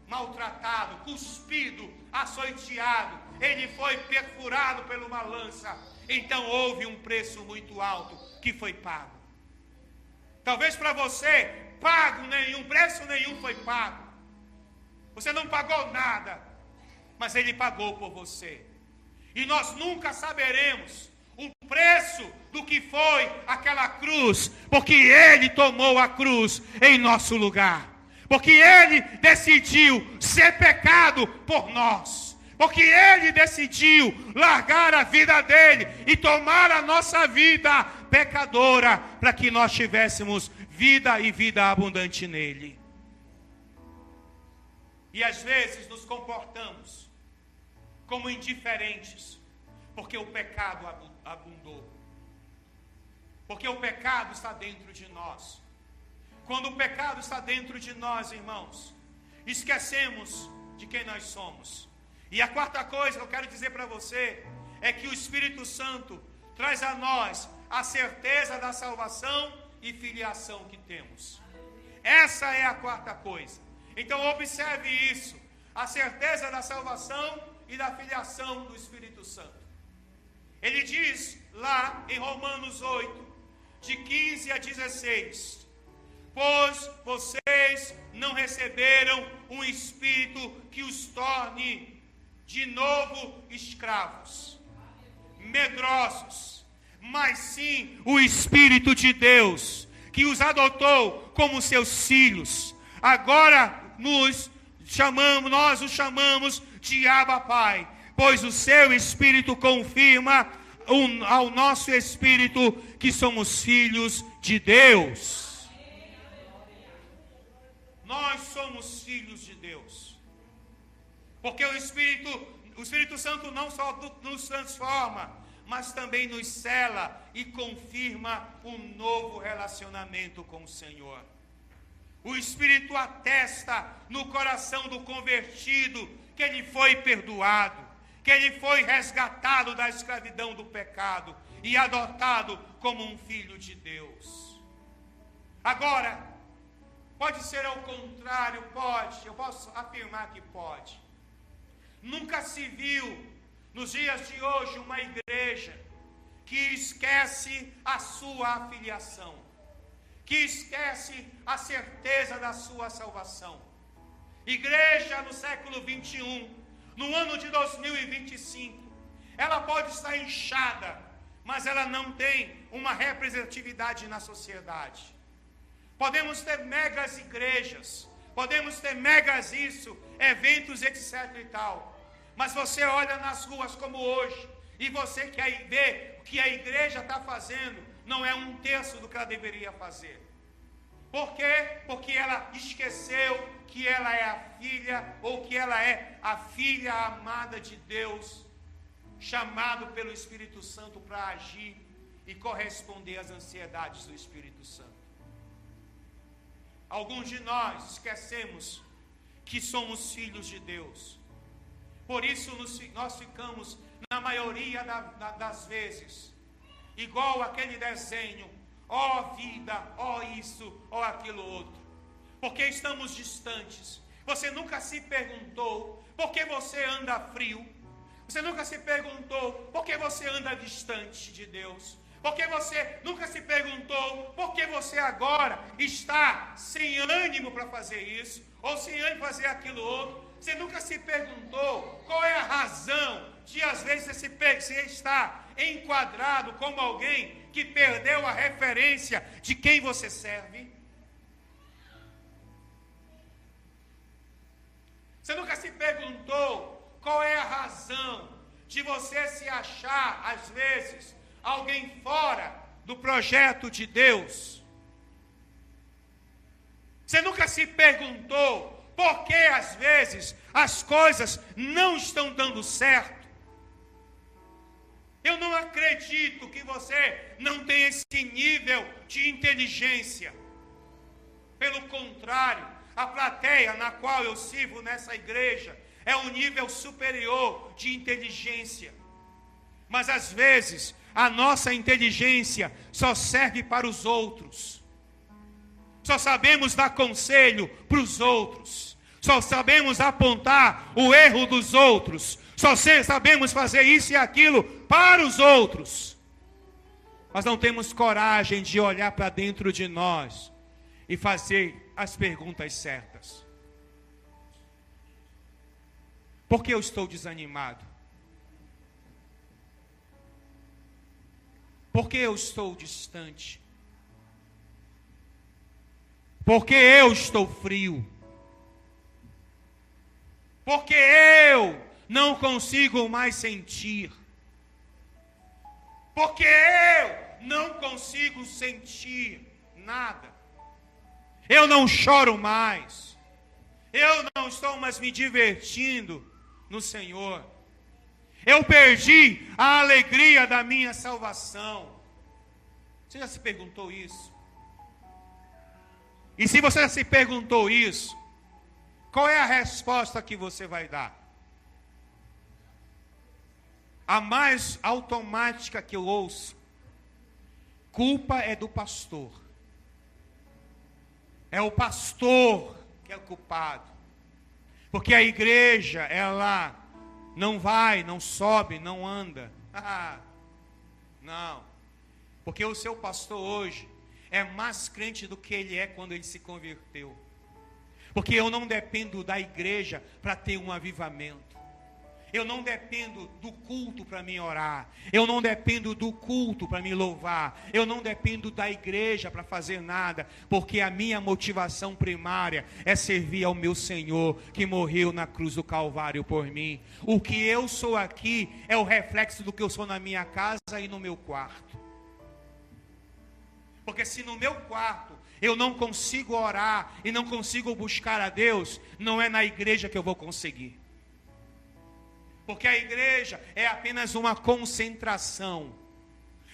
maltratado, cuspido, açoiteado. Ele foi perfurado por uma lança. Então houve um preço muito alto que foi pago. Talvez para você, preço nenhum foi pago. Você não pagou nada, mas Ele pagou por você. E nós nunca saberemos o preço do que foi aquela cruz, porque Ele tomou a cruz em nosso lugar. Porque Ele decidiu ser pecado por nós. Porque Ele decidiu largar a vida dele e tomar a nossa vida pecadora, para que nós tivéssemos vida e vida abundante nele. E às vezes nos comportamos como indiferentes, porque o pecado abundou. Porque o pecado está dentro de nós. Quando o pecado está dentro de nós, irmãos, esquecemos de quem nós somos. E a quarta coisa que eu quero dizer para você é que o Espírito Santo traz a nós a certeza da salvação e filiação que temos. Essa é a quarta coisa. Então observe isso, a certeza da salvação e da filiação do Espírito Santo. Ele diz lá em Romanos 8, de 15 a 16, pois vocês não receberam um espírito que os torne de novo escravos, medrosos, mas sim o Espírito de Deus, que os adotou como seus filhos. Agora nós o chamamos de Abba Pai, pois o seu Espírito confirma ao nosso Espírito que somos filhos de Deus. Nós somos filhos de Deus. Porque o Espírito Santo não só nos transforma, mas também nos sela e confirma um novo relacionamento com o Senhor. O Espírito atesta no coração do convertido que ele foi perdoado, que ele foi resgatado da escravidão do pecado e adotado como um filho de Deus. Agora, pode ser ao contrário, pode, eu posso afirmar que pode. Nunca se viu, nos dias de hoje, uma igreja que esquece a sua afiliação, que esquece a certeza da sua salvação. Igreja no século 21, no ano de 2025, ela pode estar inchada, mas ela não tem uma representatividade na sociedade. Podemos ter megas igrejas, podemos ter megas isso, eventos, etc e tal. Mas você olha nas ruas como hoje, e você quer ver o que a igreja está fazendo, não é um terço do que ela deveria fazer. Por quê? Porque ela esqueceu que ela é a filha, ou que ela é a filha amada de Deus, chamado pelo Espírito Santo para agir e corresponder às ansiedades do Espírito Santo. Alguns de nós esquecemos que somos filhos de Deus. Por isso nós ficamos, na maioria das vezes, igual aquele desenho, ó vida, ó isso, ó aquilo outro. Porque estamos distantes. Você nunca se perguntou por que você anda frio. Você nunca se perguntou por que você anda distante de Deus. Porque você nunca se perguntou por que você agora está sem ânimo para fazer isso, ou sem ânimo para fazer aquilo outro. Você nunca se perguntou qual é a razão de às vezes você estar enquadrado como alguém que perdeu a referência de quem você serve. Você nunca se perguntou qual é a razão de você se achar, às vezes, alguém fora do projeto de Deus? Você nunca se perguntou por que, às vezes, as coisas não estão dando certo? Eu não acredito que você não tenha esse nível de inteligência. Pelo contrário, a plateia na qual eu sirvo nessa igreja é um nível superior de inteligência. Mas às vezes a nossa inteligência só serve para os outros. Só sabemos dar conselho para os outros. Só sabemos apontar o erro dos outros. Só sabemos fazer isso e aquilo para os outros. Mas não temos coragem de olhar para dentro de nós e fazer as perguntas certas. Por que eu estou desanimado? Por que eu estou distante? Por que eu estou frio? Porque eu não consigo mais sentir. Porque eu não consigo sentir nada. Eu não choro mais. Eu não estou mais me divertindo no Senhor. Eu perdi a alegria da minha salvação. Você já se perguntou isso? E se você já se perguntou isso, qual é a resposta que você vai dar? A mais automática que eu ouço: culpa é do pastor. É o pastor que é o culpado. Porque a igreja, ela não vai, não sobe, não anda. Não. Porque o seu pastor hoje é mais crente do que ele é quando ele se converteu. Porque eu não dependo da igreja para ter um avivamento. Eu não dependo do culto para me orar. Eu não dependo do culto para me louvar. Eu não dependo da igreja para fazer nada. Porque a minha motivação primária é servir ao meu Senhor, que morreu na cruz do Calvário por mim. O que eu sou aqui é o reflexo do que eu sou na minha casa e no meu quarto. Porque se no meu quarto eu não consigo orar e não consigo buscar a Deus, não é na igreja que eu vou conseguir. Porque a igreja é apenas uma concentração.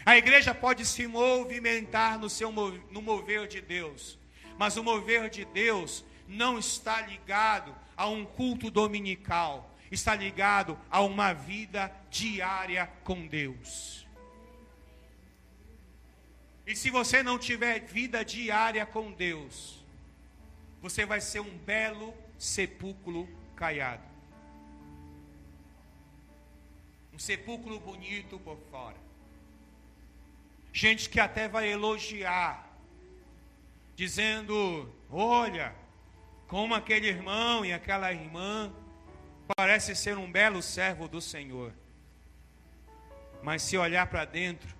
A igreja pode se movimentar no mover de Deus. Mas o mover de Deus não está ligado a um culto dominical. Está ligado a uma vida diária com Deus. E se você não tiver vida diária com Deus, você vai ser um belo sepulcro caiado. Um sepulcro bonito por fora. Gente que até vai elogiar, dizendo: olha, como aquele irmão e aquela irmã parece ser um belo servo do Senhor. Mas se olhar para dentro,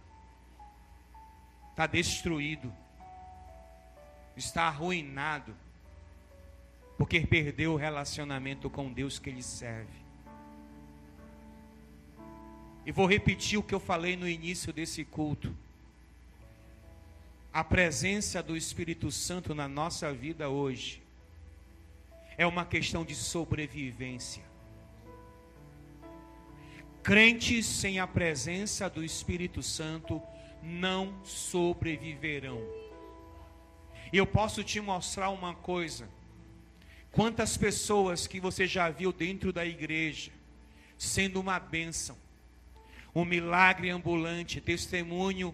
está destruído. está arruinado, porque perdeu o relacionamento com Deus que ele serve. E vou repetir o que eu falei no início desse culto. A presença do Espírito Santo na nossa vida hoje é uma questão de sobrevivência. Crentes sem a presença do Espírito Santo não sobreviverão. E eu posso te mostrar uma coisa. Quantas pessoas que você já viu dentro da igreja sendo uma bênção, um milagre ambulante, testemunho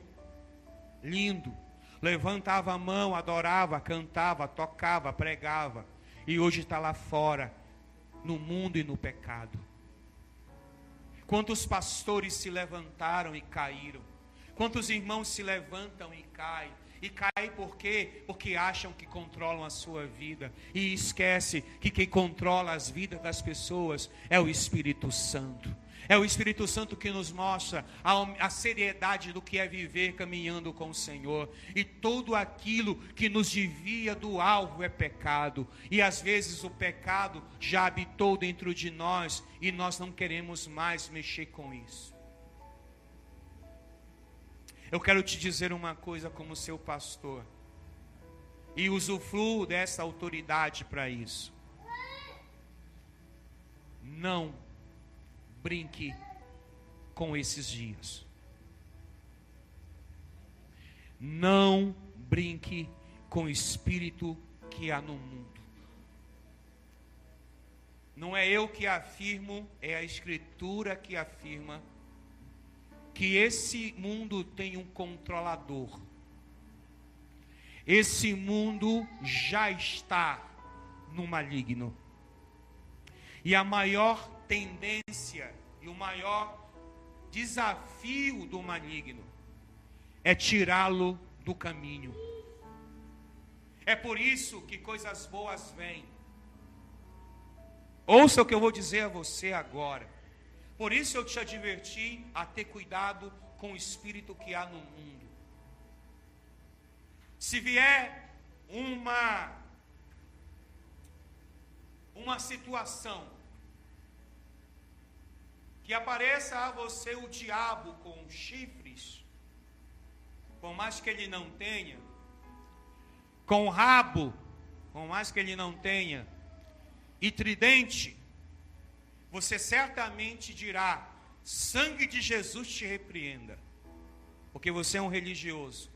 lindo, levantava a mão, adorava, cantava, tocava, pregava, e hoje está lá fora, no mundo e no pecado. Quantos pastores se levantaram e caíram? Quantos irmãos se levantam e caem? E caem por quê? Porque acham que controlam a sua vida, e esquece que quem controla as vidas das pessoas é o Espírito Santo. É o Espírito Santo que nos mostra a seriedade do que é viver caminhando com o Senhor. E tudo aquilo que nos desvia do alvo é pecado. E às vezes o pecado já habitou dentro de nós e nós não queremos mais mexer com isso. Eu quero te dizer uma coisa como seu pastor. E usufruo dessa autoridade para isso. Não brinque com esses dias. Não brinque com o espírito que há no mundo. Não é eu que afirmo, é a Escritura que afirma que esse mundo tem um controlador. Esse mundo já está no maligno. E a maior tendência e o maior desafio do maligno é tirá-lo do caminho. É por isso que coisas boas vêm. Ouça o que eu vou dizer a você agora. Por isso eu te adverti a ter cuidado com o espírito que há no mundo. Se vier uma situação que apareça a você o diabo com chifres, por mais que ele não tenha, com rabo, por mais que ele não tenha, e tridente, você certamente dirá: sangue de Jesus te repreenda, porque você é um religioso.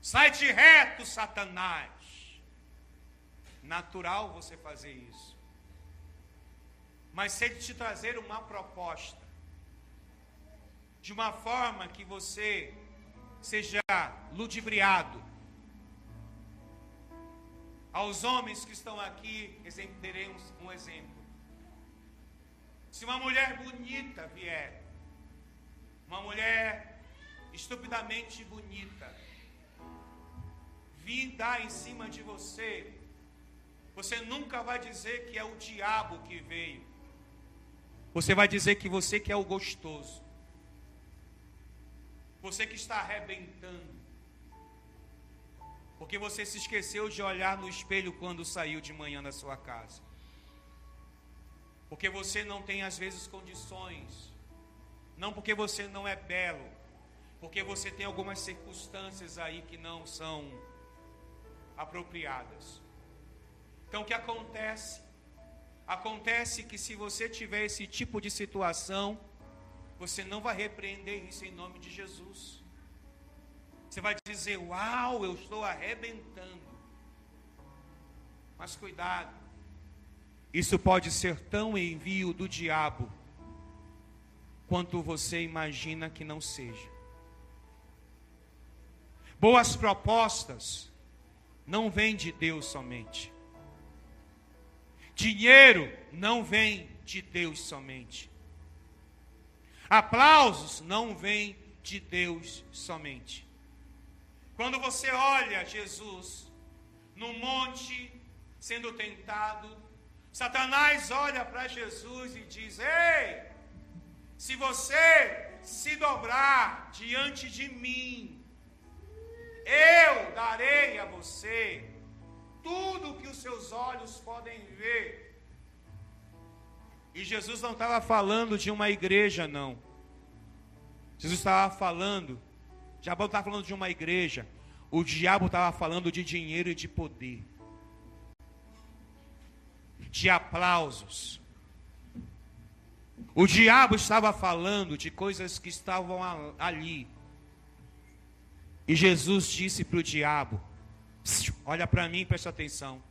Sai de reto, Satanás. Natural você fazer isso. Mas se ele te trazer uma proposta, de uma forma que você seja ludibriado, aos homens que estão aqui, teremos um exemplo. Se uma mulher bonita vier, uma mulher estupidamente bonita, vir dar em cima de você, você nunca vai dizer que é o diabo que veio. Você vai dizer que você que é o gostoso. Você que está arrebentando. Porque você se esqueceu de olhar no espelho quando saiu de manhã da sua casa. Porque você não tem às vezes condições. Não porque você não é belo. Porque você tem algumas circunstâncias aí que não são apropriadas. Então o que acontece? Acontece que se você tiver esse tipo de situação, você não vai repreender isso em nome de Jesus. Você vai dizer: uau, eu estou arrebentando. Mas cuidado, isso pode ser tão envio do diabo quanto você imagina que não seja. Boas propostas não vêm de Deus somente. Dinheiro não vem de Deus somente. Aplausos não vêm de Deus somente. Quando você olha Jesus no monte sendo tentado, Satanás olha para Jesus e diz: ei, se você se dobrar diante de mim, Eu darei a você tudo o que os seus olhos podem ver. E Jesus não estava falando de uma igreja, não. Jesus estava falando, o diabo estava falando de uma igreja. O diabo estava falando de dinheiro e de poder, de aplausos. O diabo estava falando de coisas que estavam ali. E Jesus disse para o diabo, olha para mim e presta atenção.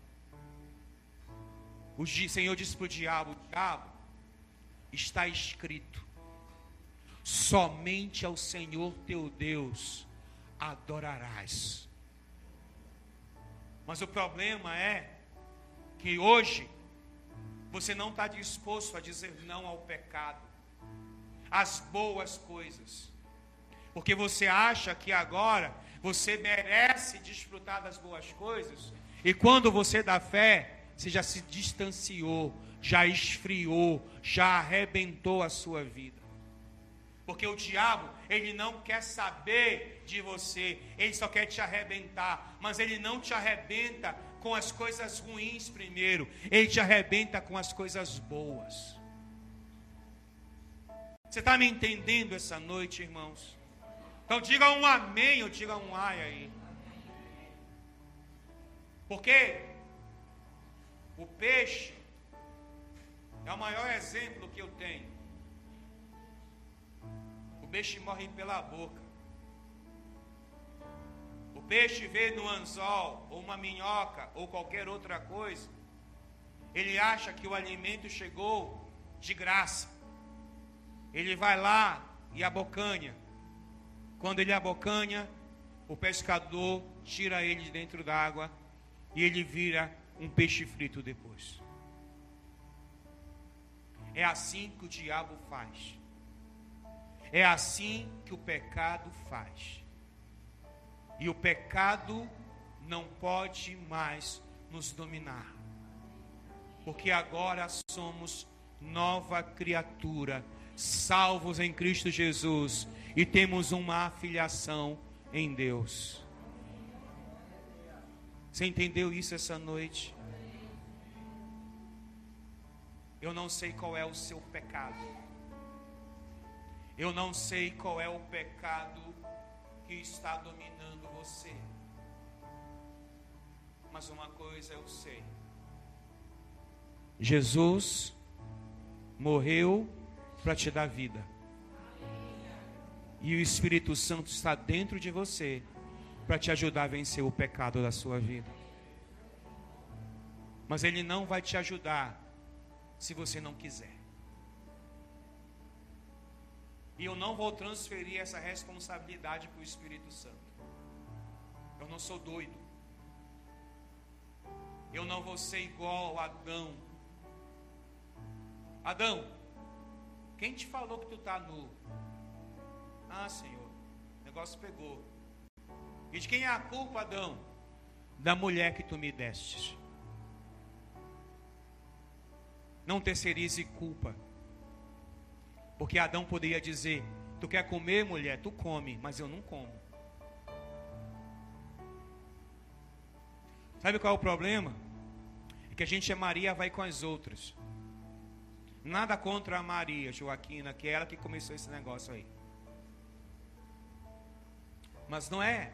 O Senhor disse para o diabo, está escrito, somente ao Senhor teu Deus adorarás. Mas o problema é que hoje você não está disposto a dizer não ao pecado, às boas coisas, porque você acha que agora você merece desfrutar das boas coisas, e quando você dá fé, você já se distanciou, já esfriou, já arrebentou a sua vida. Porque o diabo, ele não quer saber de você, ele só quer te arrebentar, mas ele não te arrebenta com as coisas ruins primeiro, ele te arrebenta com as coisas boas. Você está me entendendo essa noite, irmãos? Então diga um amém ou diga um ai aí. Porque o peixe é o maior exemplo que eu tenho. O peixe morre pela boca. O peixe vê no anzol, ou uma minhoca, ou qualquer outra coisa, ele acha que o alimento chegou de graça. Ele vai lá e abocanha. Quando ele abocanha, o pescador tira ele de dentro d'água e ele vira um peixe frito depois. É assim que o diabo faz. É assim que o pecado faz. E o pecado não pode mais nos dominar. Porque agora somos nova criatura, salvos em Cristo Jesus, e temos uma afiliação em Deus. Você entendeu isso essa noite? Eu não sei qual é o seu pecado. Eu não sei qual é o pecado que está dominando você. Mas uma coisa eu sei. Jesus morreu para te dar vida. E o Espírito Santo está dentro de você para te ajudar a vencer o pecado da sua vida. Mas ele não vai te ajudar se você não quiser. E eu não vou transferir essa responsabilidade para o Espírito Santo. Eu não sou doido. Eu não vou ser igual a Adão. Adão, quem te falou que tu está nu? Ah, Senhor, o negócio pegou. E de quem é a culpa, Adão? Da mulher que tu me destes. Não terceirize culpa. Porque Adão poderia dizer, tu quer comer, mulher? Tu come, mas eu não como. Sabe qual é o problema? É que a gente é Maria, vai com as outras. Nada contra a Maria Joaquina, que é ela que começou esse negócio aí. Mas não é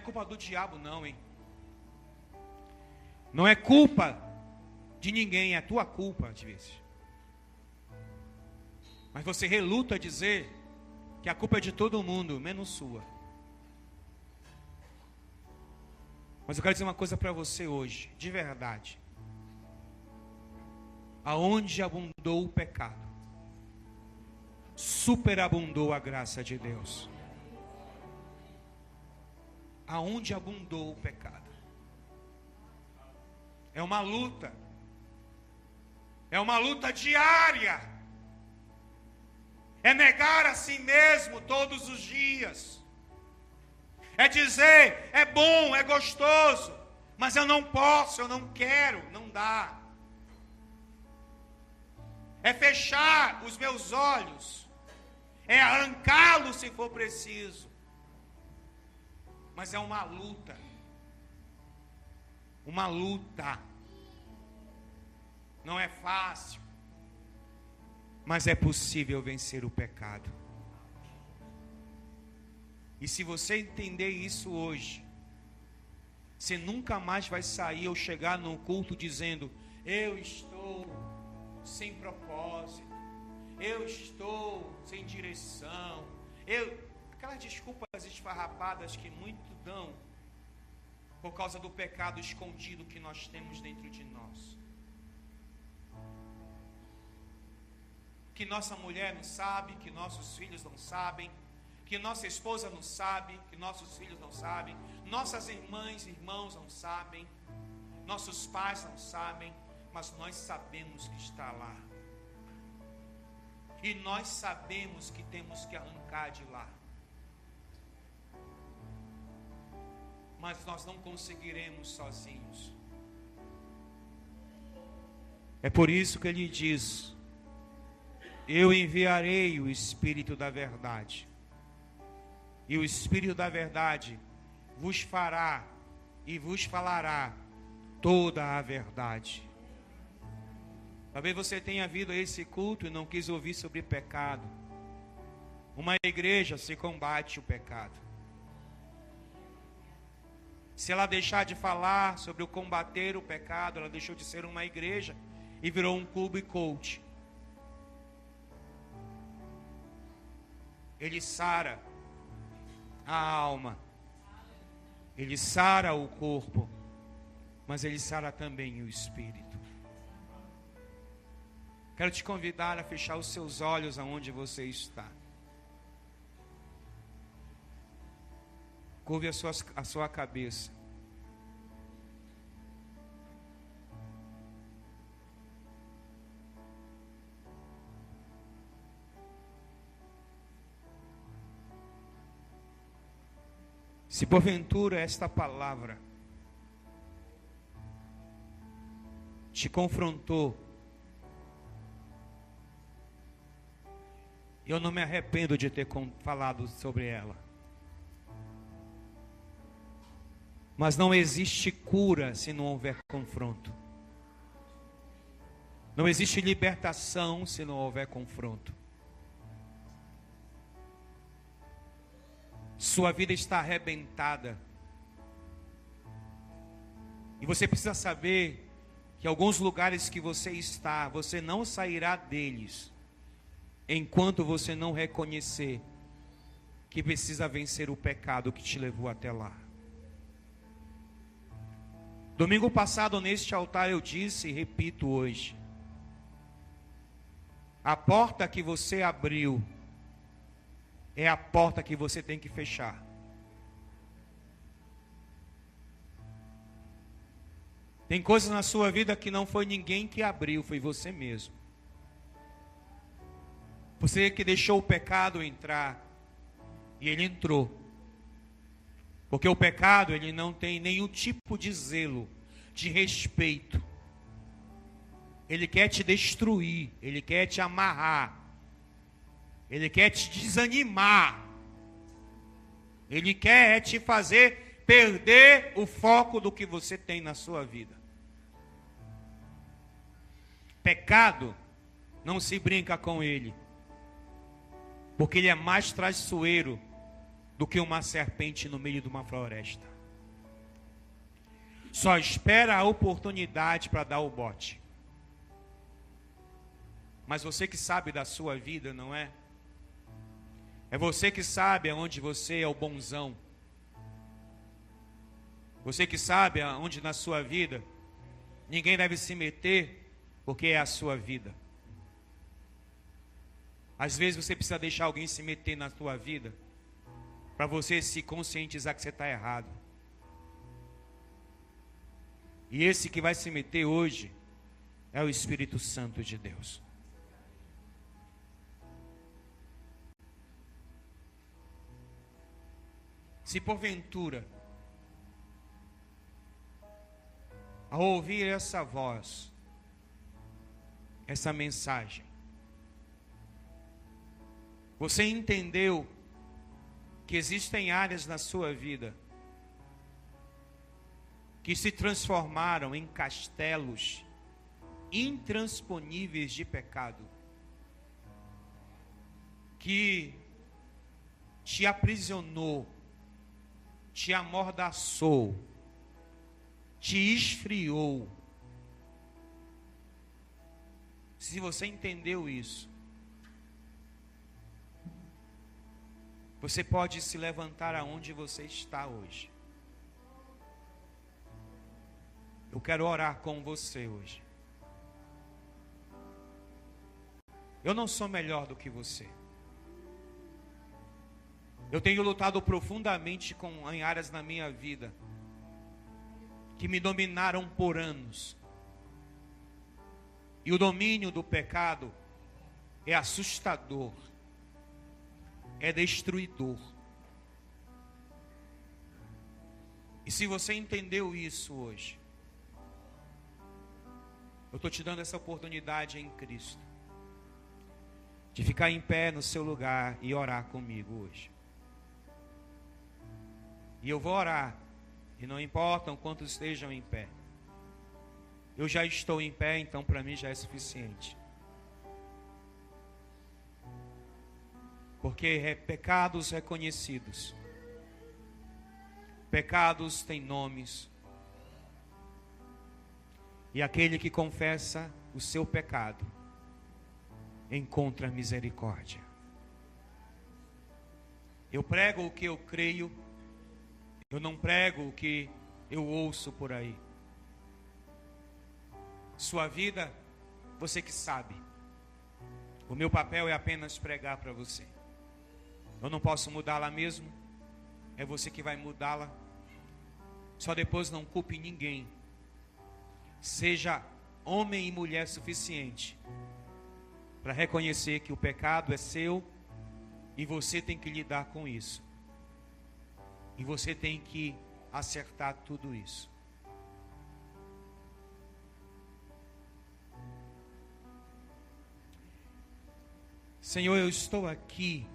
culpa do diabo não, hein? Não é culpa de ninguém, é a tua culpa às vezes. Mas você reluta a dizer que a culpa é de todo mundo, menos sua. Mas eu quero dizer uma coisa para você hoje, de verdade. Aonde abundou o pecado, superabundou a graça de Deus. Aonde abundou o pecado. É uma luta. É uma luta diária. É negar a si mesmo todos os dias. É dizer, é bom, é gostoso, mas eu não posso, eu não quero, não dá. É fechar os meus olhos. É arrancá-los se for preciso. Mas é uma luta. Uma luta. Não é fácil. Mas é possível vencer o pecado. E se você entender isso hoje, você nunca mais vai sair ou chegar num culto dizendo: eu estou sem propósito, eu estou sem direção, aquelas desculpas esfarrapadas que muito dão por causa do pecado escondido que nós temos dentro de nós. Que nossa mulher não sabe, que nossos filhos não sabem, que nossa esposa não sabe, que nossos filhos não sabem, nossas irmãs e irmãos não sabem, nossos pais não sabem, mas nós sabemos que está lá. E nós sabemos que temos que arrancar de lá. Mas nós não conseguiremos sozinhos. É por isso que ele diz: eu enviarei o Espírito da verdade. E o Espírito da verdade vos fará e vos falará toda a verdade. Talvez você tenha vindo a esse culto e não quis ouvir sobre pecado. Uma igreja se combate o pecado. Se ela deixar de falar sobre o combater o pecado, ela deixou de ser uma igreja e virou um clube coach. Ele sara a alma, ele sara o corpo, mas ele sara também o espírito. Quero te convidar a fechar os seus olhos aonde você está. Curve a sua cabeça. Se porventura esta palavra te confrontou, eu não me arrependo de ter falado sobre ela. Mas não existe cura se não houver confronto. Não existe libertação se não houver confronto. Sua vida está arrebentada. E você precisa saber que alguns lugares que você está, você não sairá deles enquanto você não reconhecer que precisa vencer o pecado que te levou até lá. Domingo passado, neste altar, eu disse e repito hoje: a porta que você abriu é a porta que você tem que fechar. Tem coisas na sua vida que não foi ninguém que abriu, foi você mesmo. Você que deixou o pecado entrar, e ele entrou. Porque o pecado, ele não tem nenhum tipo de zelo, de respeito. Ele quer te destruir, ele quer te amarrar. Ele quer te desanimar. Ele quer te fazer perder o foco do que você tem na sua vida. Pecado, não se brinca com ele. Porque ele é mais traiçoeiro do que uma serpente no meio de uma floresta. Só espera a oportunidade para dar o bote. Mas você que sabe da sua vida, não é? É você que sabe aonde você é o bonzão. Você que sabe aonde na sua vida ninguém deve se meter, porque é a sua vida. Às vezes você precisa deixar alguém se meter na sua vida, para você se conscientizar que você está errado. E esse que vai se meter hoje é o Espírito Santo de Deus. Se porventura, ao ouvir essa voz, essa mensagem, você entendeu que existem áreas na sua vida que se transformaram em castelos intransponíveis de pecado, que te aprisionou, te amordaçou, te esfriou. Se você entendeu isso, você pode se levantar aonde você está hoje. Eu quero orar com você hoje. Eu não sou melhor do que você. Eu tenho lutado profundamente em áreas na minha vida que me dominaram por anos. E o domínio do pecado é assustador, é destruidor. E se você entendeu isso hoje, eu estou te dando essa oportunidade em Cristo, de ficar em pé no seu lugar e orar comigo hoje. E eu vou orar, e não importam quantos estejam em pé. Eu já estou em pé, então para mim já é suficiente. Porque pecados reconhecidos, pecados têm nomes, e aquele que confessa o seu pecado encontra misericórdia. Eu prego o que eu creio, eu não prego o que eu ouço por aí. Sua vida, você que sabe. O meu papel é apenas pregar para você. Eu não posso mudá-la mesmo. É você que vai mudá-la. Só depois não culpe ninguém. Seja homem e mulher suficiente para reconhecer que o pecado é seu e você tem que lidar com isso. E você tem que acertar tudo isso. Senhor, eu estou aqui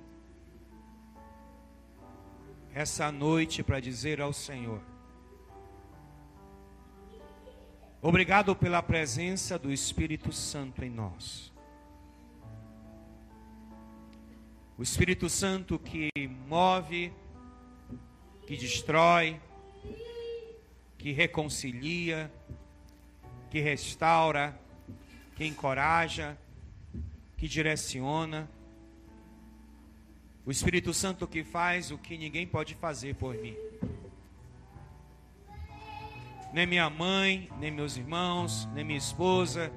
essa noite para dizer ao Senhor: obrigado pela presença do Espírito Santo em nós. O Espírito Santo que move, que destrói, que reconcilia, que restaura, que encoraja, que direciona. O Espírito Santo que faz o que ninguém pode fazer por mim. Nem minha mãe, nem meus irmãos, nem minha esposa,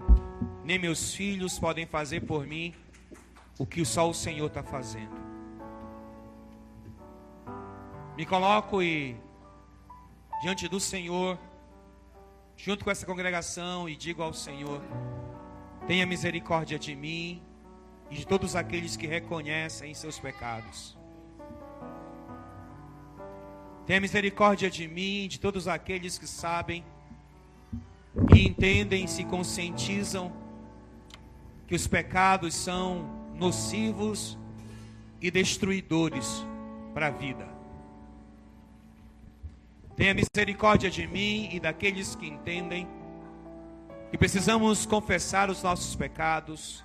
nem meus filhos podem fazer por mim o que só o Senhor está fazendo. Me coloco diante do Senhor, junto com essa congregação, e digo ao Senhor: tenha misericórdia de mim e de todos aqueles que reconhecem seus pecados. Tenha misericórdia de mim, de todos aqueles que sabem e entendem, se conscientizam que os pecados são nocivos e destruidores para a vida. Tenha misericórdia de mim e daqueles que entendem que precisamos confessar os nossos pecados,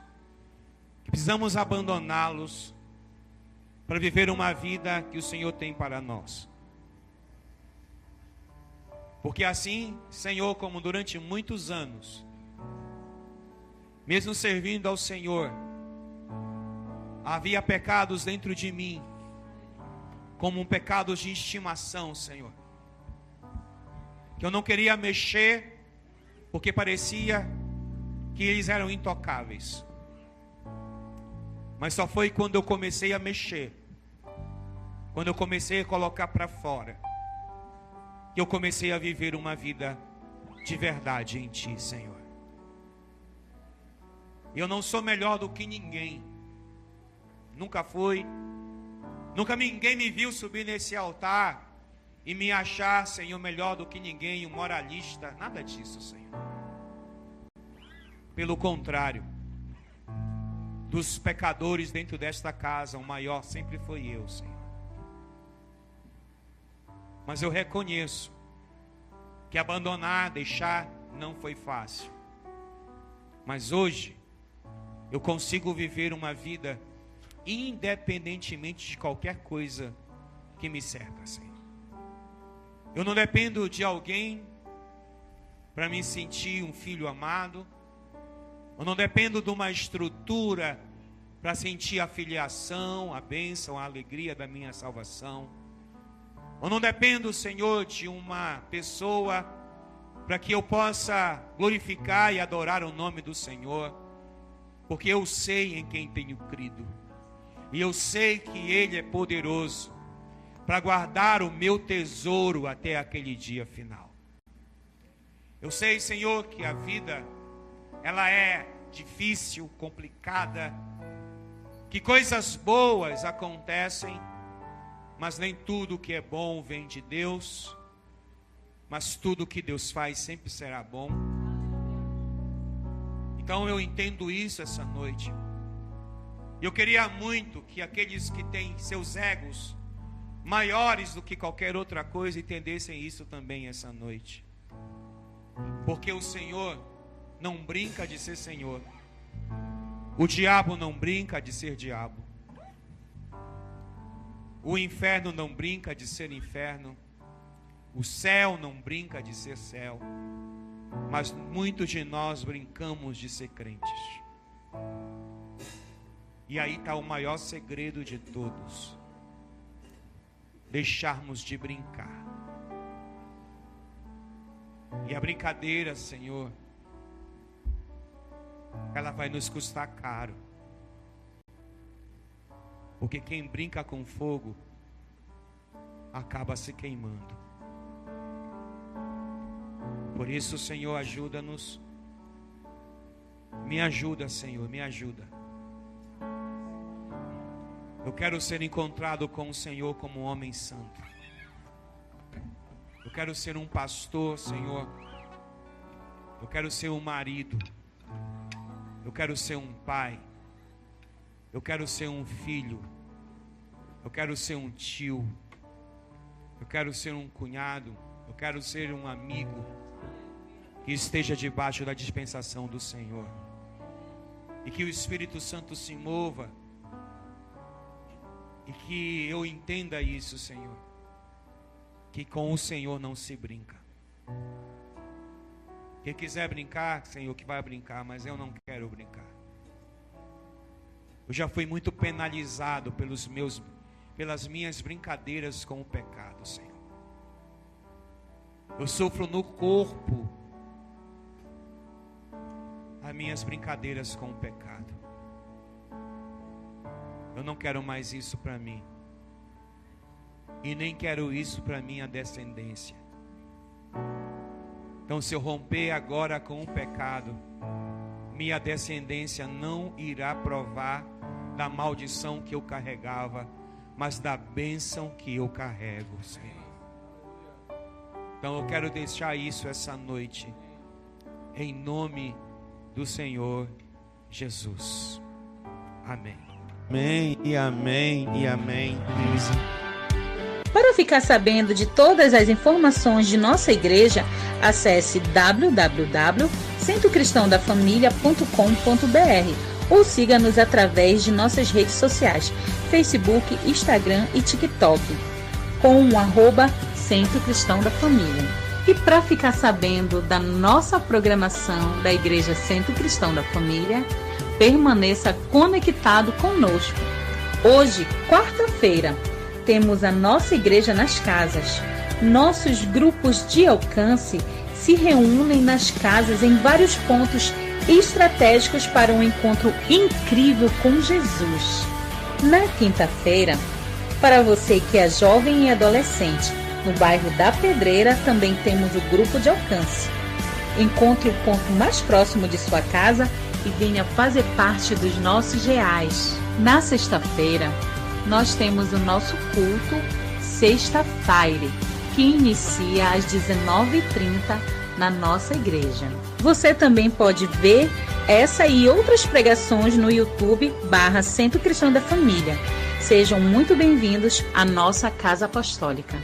que precisamos abandoná-los para viver uma vida que o Senhor tem para nós. Porque assim, Senhor, como durante muitos anos, mesmo servindo ao Senhor, havia pecados dentro de mim, como pecados de estimação, Senhor, que eu não queria mexer, porque parecia que eles eram intocáveis. Mas só foi quando eu comecei a mexer, quando eu comecei a colocar para fora, que eu comecei a viver uma vida de verdade em Ti, Senhor. Eu não sou melhor do que ninguém, nunca fui, nunca ninguém me viu subir nesse altar e me achar, Senhor, melhor do que ninguém, um moralista, nada disso, Senhor. Pelo contrário, dos pecadores dentro desta casa, o maior sempre foi eu, Senhor. Mas eu reconheço que abandonar, deixar, não foi fácil. Mas hoje, eu consigo viver uma vida independentemente de qualquer coisa que me cerca, Senhor. Eu não dependo de alguém para me sentir um filho amado. Eu não dependo de uma estrutura para sentir a filiação, a bênção, a alegria da minha salvação. Eu não dependo, Senhor, de uma pessoa para que eu possa glorificar e adorar o nome do Senhor, porque eu sei em quem tenho crido, e eu sei que Ele é poderoso para guardar o meu tesouro até aquele dia final. Eu sei, Senhor, que a vida, ela é difícil, complicada, que coisas boas acontecem, mas nem tudo que é bom vem de Deus, mas tudo que Deus faz sempre será bom. Então eu entendo isso essa noite. Eu queria muito que aqueles que têm seus egos maiores do que qualquer outra coisa entendessem isso também essa noite. Porque o Senhor não brinca de ser Senhor. O diabo não brinca de ser diabo. O inferno não brinca de ser inferno. O céu não brinca de ser céu. Mas muitos de nós brincamos de ser crentes. E aí está o maior segredo de todos: deixarmos de brincar. E a brincadeira, Senhor, ela vai nos custar caro. Porque quem brinca com fogo acaba se queimando. Por isso, Senhor, ajuda-nos. Me ajuda, Senhor, me ajuda. Eu quero ser encontrado com o Senhor como um homem santo. Eu quero ser um pastor, Senhor. Eu quero ser um marido. Eu quero ser um pai. Eu quero ser um filho. Eu quero ser um tio. Eu quero ser um cunhado. Eu quero ser um amigo que esteja debaixo da dispensação do Senhor. E que o Espírito Santo se mova. E que eu entenda isso, Senhor. Que com o Senhor não se brinca. Quem quiser brincar, Senhor, que vai brincar, mas eu não quero brincar. Eu já fui muito penalizado pelas minhas brincadeiras com o pecado, Senhor. Eu sofro no corpo as minhas brincadeiras com o pecado. Eu não quero mais isso para mim. E nem quero isso para minha descendência. Então, se eu romper agora com o pecado, minha descendência não irá provar da maldição que eu carregava, mas da bênção que eu carrego, Senhor. Então eu quero deixar isso essa noite, em nome do Senhor Jesus. Amém. Amém e amém e amém. Para ficar sabendo de todas as informações de nossa igreja, acesse www.centrocristãodafamilia.com.br ou siga-nos através de nossas redes sociais, Facebook, Instagram e TikTok, com o @Centro Cristão da Família. E para ficar sabendo da nossa programação da Igreja Centro Cristão da Família, permaneça conectado conosco. Hoje, quarta-feira, temos a nossa igreja nas casas. Nossos grupos de alcance se reúnem nas casas em vários pontos estratégicos para um encontro incrível com Jesus. Na quinta-feira, para você que é jovem e adolescente, no bairro da Pedreira também temos o grupo de alcance. Encontre o ponto mais próximo de sua casa e venha fazer parte dos nossos reais. Na sexta-feira, nós temos o nosso culto Sexta Fire, que inicia às 19h30 na nossa igreja. Você também pode ver essa e outras pregações no YouTube /Centro Cristão da Família. Sejam muito bem-vindos à nossa Casa Apostólica.